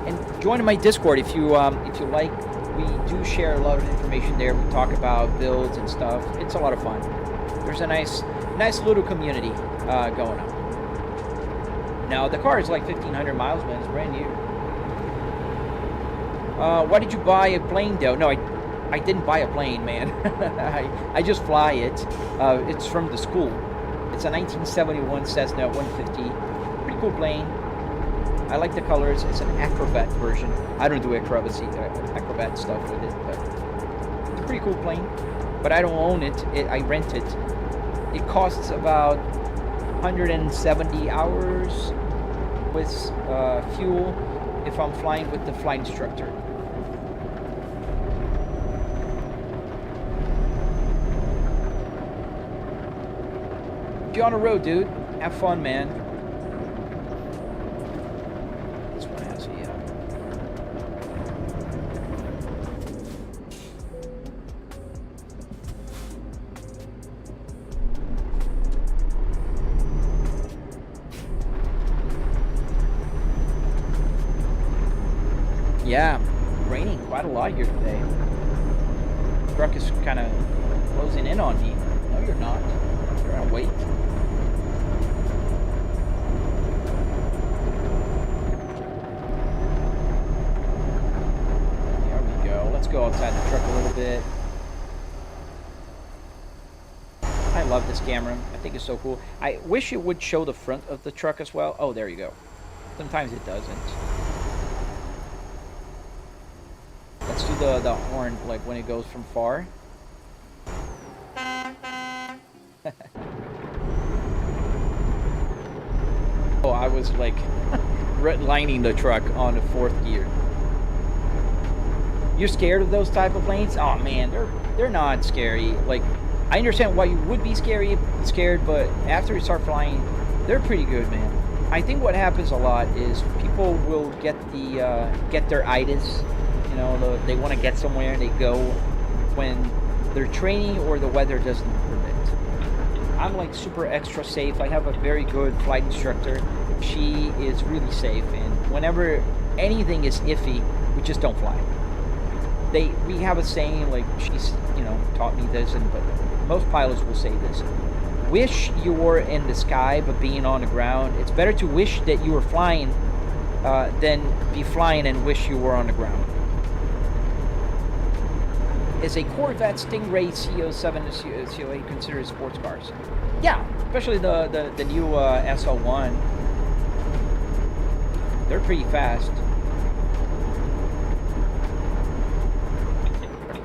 And join my Discord if you like. We do share a lot of information there. We talk about builds and stuff. It's a lot of fun. There's a nice little community going on. Now the car is like 1,500 miles, man. It's brand new. Why did you buy a plane though? No, I didn't buy a plane, man. I just fly it. It's from the school. It's a 1971 Cessna 150. Pretty cool plane. I like the colors. It's an Acrobat version. I don't do acrobat stuff with it, but it's a pretty cool plane. But I don't own it. I rent it. It costs about 170 hours with fuel if I'm flying with the flight instructor. You're on the road, dude. Have fun, man. This one has a yeah, raining quite a lot here today. The truck is kind of closing in on me. No, you're not. You're gonna wait. Go outside the truck a little bit. I love this camera. I think it's so cool. I wish it would show the front of the truck as well. Oh, there you go. Sometimes it doesn't. Let's do the horn like when it goes from far. Oh, I was like redlining the truck on the 4th gear. You're scared of those type of planes? Oh man, they're not scary. Like, I understand why you would be scared, but after you start flying, they're pretty good, man. I think what happens a lot is people will get their itis. You know, they want to get somewhere and they go when they're training or the weather doesn't permit. I'm like super extra safe. I have a very good flight instructor. She is really safe, and whenever anything is iffy, we just don't fly. We have a saying, like, she's, you know, taught me this, but most pilots will say this: wish you were in the sky but being on the ground. It's better to wish that you were flying than be flying and wish you were on the ground. Is a Corvette Stingray CO7 and CO8 considered sports cars? Yeah, especially the new SL1. They're pretty fast.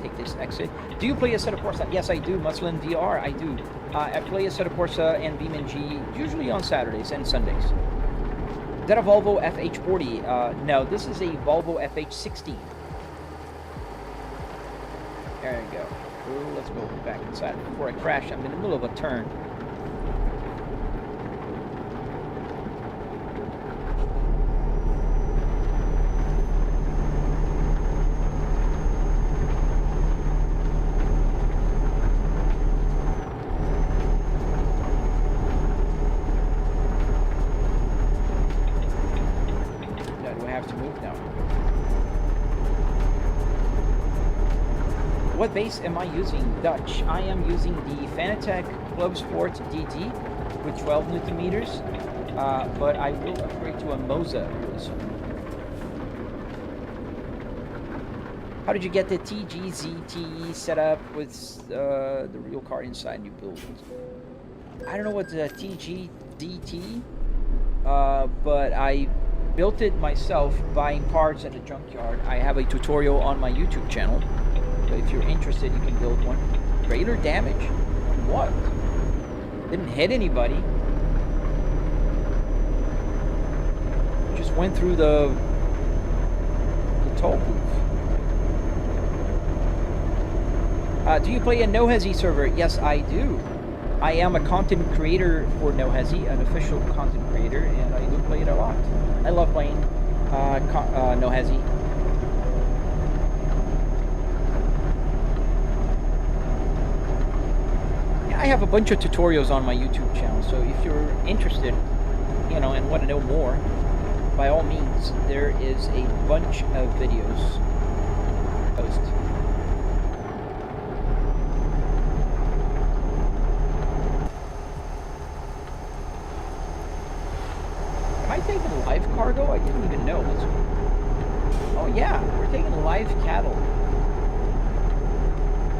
Take this exit. Do you play Assetto Corsa? Yes, I do. Muslin VR, I do. I play Assetto Corsa and BeamNG usually on Saturdays and Sundays. Is that a Volvo FH40? No, this is a Volvo FH60. There you go. Ooh, let's go back inside before I crash. I'm in the middle of a turn. What base am I using? Dutch. I am using the Fanatec Clubsport DD with 12 Newton meters, but I will upgrade to a Moza really soon. How did you get the TGZTE set up with the real car inside you built? I don't know what the TGZT, but I built it myself buying parts at the Junkyard. I have a tutorial on my YouTube channel. So if you're interested, you can build one. Trailer damage? What? Didn't hit anybody. Just went through the toll booth. Do you play a NoHesi server? Yes, I do. I am a content creator for NoHesi, an official content creator, and I do play it a lot. I love playing NoHesi. I have a bunch of tutorials on my YouTube channel, so if you're interested, you know, and want to know more, by all means, there is a bunch of videos posted. Am I taking live cargo? I didn't even know. Oh yeah, we're taking live cattle.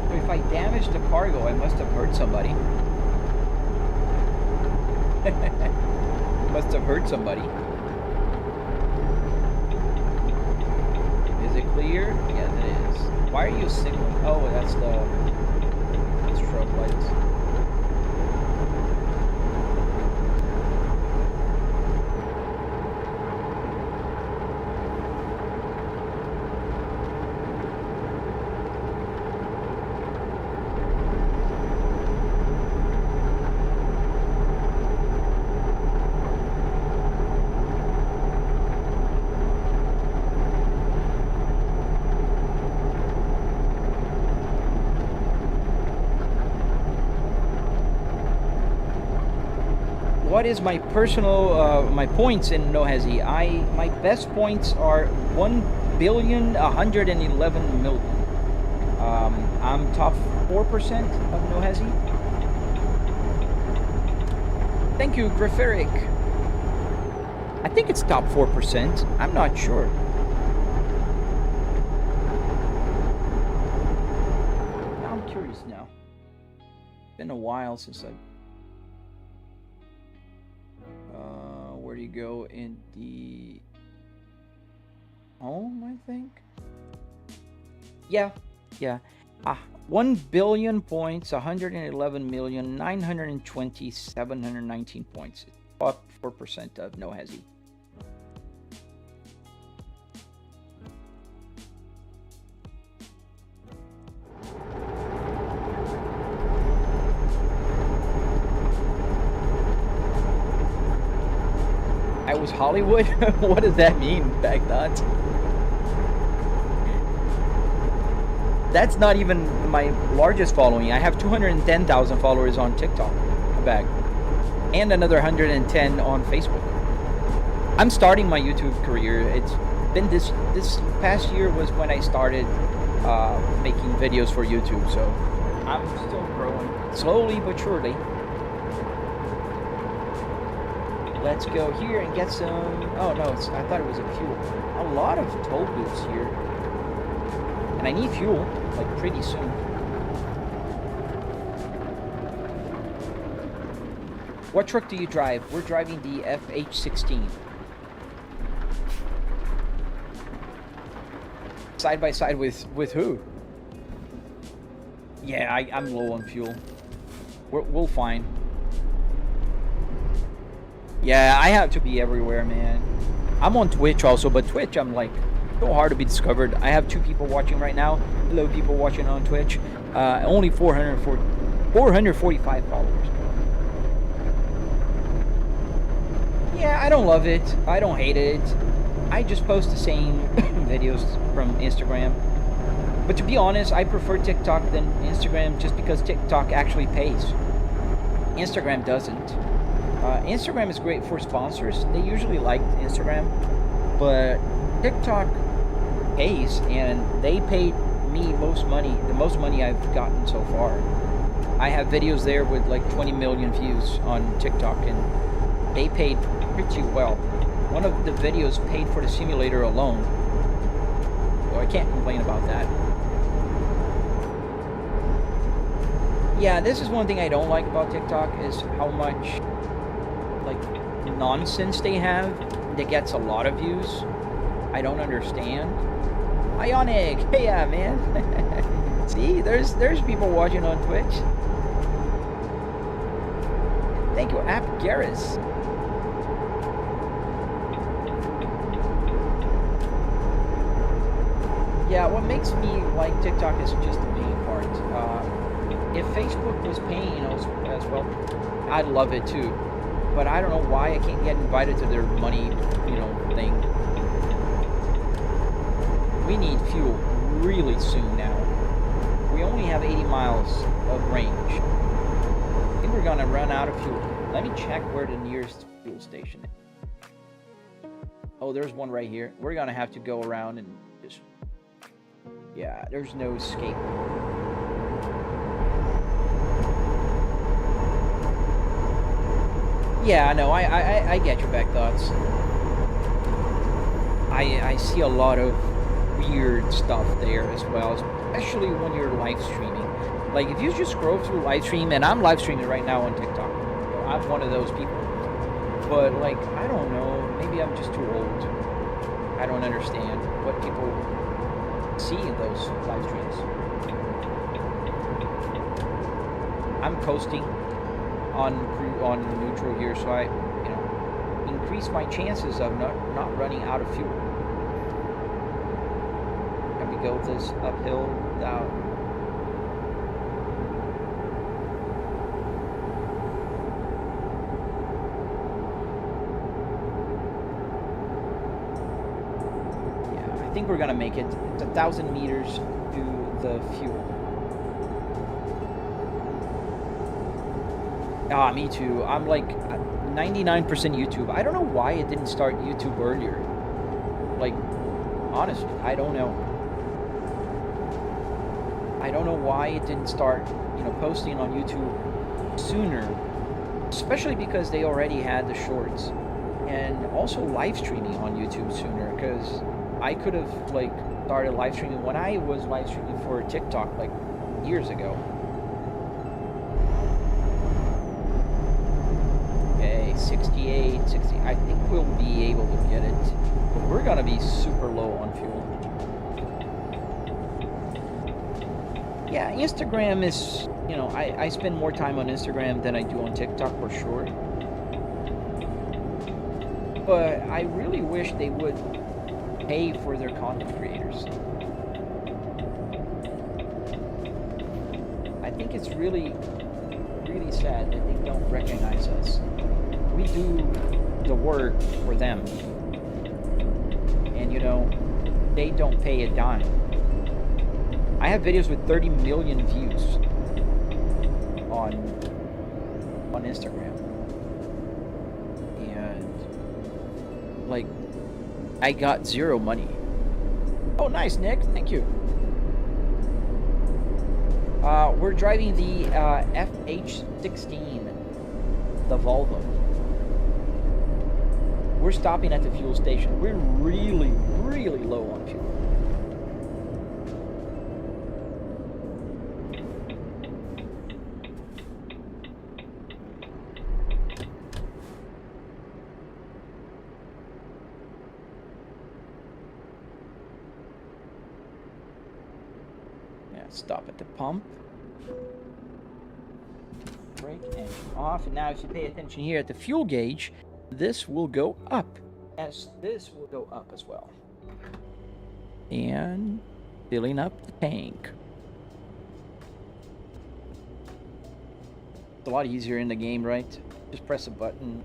If I damaged the cargo, I must have hurt somebody. Must have hurt somebody. Is it clear? Yes, it is. Why are you signaling? Oh, that's the strobe lights. What is my personal my points in NoHesi? My best points are 1,111,000,000. I'm top 4% of NoHesi. Thank you, Grifferic. I think it's top 4%. I'm not sure. Now I'm curious now. Been a while since I. Where do you go in the home? I think. Yeah, yeah. 1 billion points, 111,920,719 points. Up 4% of no hesi. I was Hollywood? What does that mean, Baghdad? That's not even my largest following. I have 210,000 followers on TikTok, Bag, and another 110 on Facebook. I'm starting my YouTube career. It's been this past year was when I started making videos for YouTube, so I'm still growing slowly but surely. Let's go here and get some. Oh no, I thought it was a fuel. A lot of toll booths here. And I need fuel, like, pretty soon. What truck do you drive? We're driving the FH16. Side by side with who? Yeah, I'm low on fuel. We'll find. Yeah, I have to be everywhere, man. I'm on Twitch also, but Twitch, I'm like, so hard to be discovered. I have 2 people watching right now. Hello, people watching on Twitch. Only 445 followers. Yeah, I don't love it. I don't hate it. I just post the same videos from Instagram. But to be honest, I prefer TikTok than Instagram just because TikTok actually pays. Instagram doesn't. Instagram is great for sponsors. They usually like Instagram. But TikTok pays, and they paid me the most money I've gotten so far. I have videos there with like 20 million views on TikTok, and they paid pretty well. One of the videos paid for the simulator alone, so I can't complain about that. Yeah, this is one thing I don't like about TikTok, is how much like nonsense they have that gets a lot of views. I don't understand. Ionic, hey, yeah, man. See, there's people watching on Twitch. Thank you, App Garris. Yeah, what makes me like TikTok is just the main part. If Facebook was paying as well, I'd love it too. But I don't know why I can't get invited to their money, thing. We need fuel really soon now. We only have 80 miles of range. I think we're gonna run out of fuel. Let me check where the nearest fuel station is. Oh, there's one right here. We're gonna have to go around and just... Yeah, there's no escape. Yeah, no, I get your back thoughts. I see a lot of weird stuff there as well, especially when you're live streaming. Like, if you just scroll through live stream, and I'm live streaming right now on TikTok. I'm one of those people. But, like, I don't know, maybe I'm just too old. I don't understand what people see in those live streams. I'm coasting on neutral here, so I, increase my chances of not running out of fuel. Can we go this uphill without... Yeah, I think we're gonna make it. It's 1,000 meters to the fuel. Ah, me too. I'm like 99% YouTube. I don't know why it didn't start YouTube earlier. Like, honestly, I don't know. I don't know why it didn't start, posting on YouTube sooner. Especially because they already had the shorts. And also live streaming on YouTube sooner. Because I could have, like, started live streaming when I was live streaming for TikTok, like, years ago. 68, 60. I think we'll be able to get it, but we're gonna be super low on fuel. Yeah, Instagram is, you know, I spend more time on Instagram than I do on TikTok for sure. But I really wish they would pay for their content creators. I think it's really, really sad that they don't recognize us. We do the work for them. And, you know, they don't pay a dime. I have videos with 30 million views on Instagram. And, like, I got zero money. Oh, nice, Nick. Thank you. We're driving the FH16, the Volvo. We're stopping at the fuel station. We're really, really low on fuel. Stop at the pump. Brake engine off. And now if you pay attention here at the fuel gauge, this will go up. As this will go up as well. And filling up the tank. It's a lot easier in the game, right? Just press a button.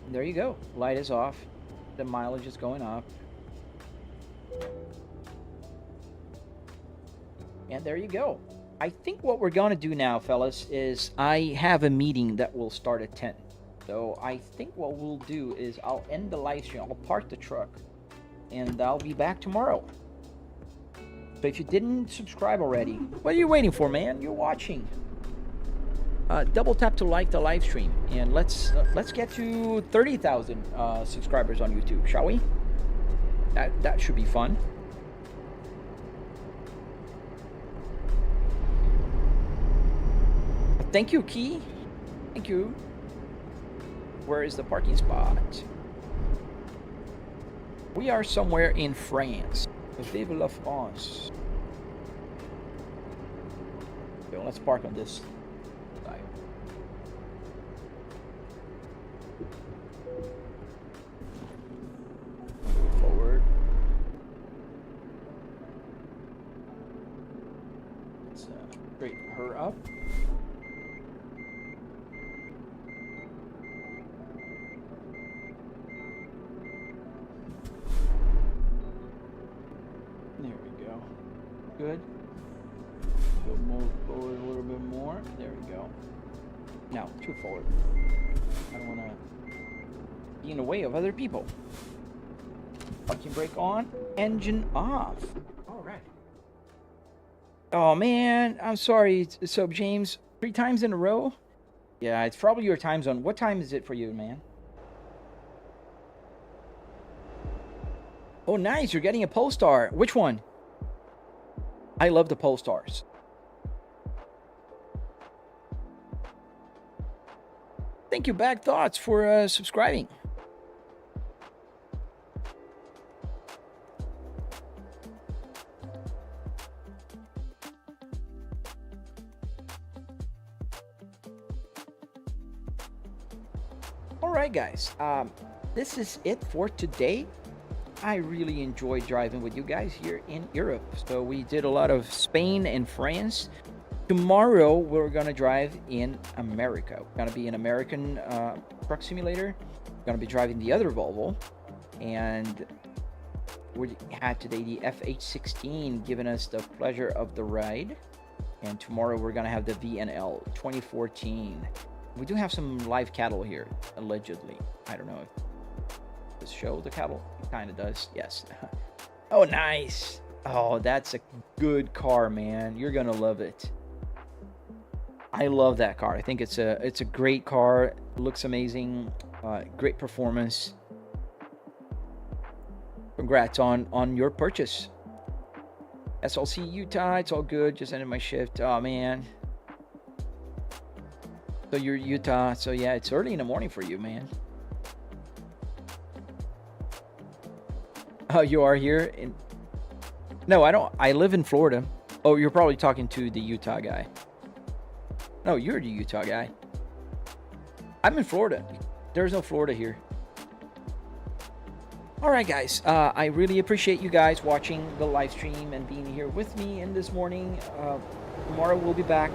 And there you go. Light is off. The mileage is going up. And there you go. I think what we're going to do now, fellas, is I have a meeting that will start at 10. So I think what we'll do is I'll end the live stream. I'll park the truck. And I'll be back tomorrow. So if you didn't subscribe already, what are you waiting for, man? You're watching. Double tap to like the live stream. And let's get to 30,000 subscribers on YouTube, shall we? That should be fun. Thank you, Key. Thank you. Where is the parking spot? We are somewhere in France. Vive la France. Okay, well, let's park on this side. Forward. Let's straighten her up. Good. Go move forward a little bit more. There we go. Now, too forward. I don't want to be in the way of other people. Parking brake on. Engine off. All right. Oh, man. I'm sorry. So, James, 3 times in a row? Yeah, it's probably your time zone. What time is it for you, man? Oh, nice. You're getting a Polestar. Which one? I love the Polestars. Thank you, Bad Thoughts, for subscribing. All right, guys. This is it for today. I really enjoyed driving with you guys here in Europe. So we did a lot of Spain and France. Tomorrow we're gonna drive in America. We're gonna be an American truck simulator. We're gonna be driving the other Volvo, and we had today the FH16 giving us the pleasure of the ride. And tomorrow we're gonna have the VNL 2014. We do have some live cattle here, allegedly. I don't know if show the cattle. It kind of does. Yes. Oh, nice. Oh, that's a good car, man. You're gonna love it. I love that car. I think it's a great car. It looks amazing. Great performance. Congrats on your purchase. SLC Utah. It's all good. Just ended my shift. Oh, man. So you're Utah. So yeah, it's early in the morning for you, man. Oh, you are here in... No, I don't. I live in Florida. Oh, you're probably talking to the Utah guy. No, you're the Utah guy. I'm in Florida. There's no Florida here. All right, guys. I really appreciate you guys watching the live stream and being here with me in this morning. Tomorrow we'll be back.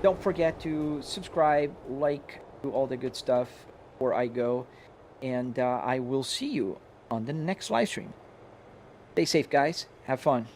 Don't forget to subscribe, like, do all the good stuff before I go. And I will see you on the next live stream. Stay safe, guys. Have fun.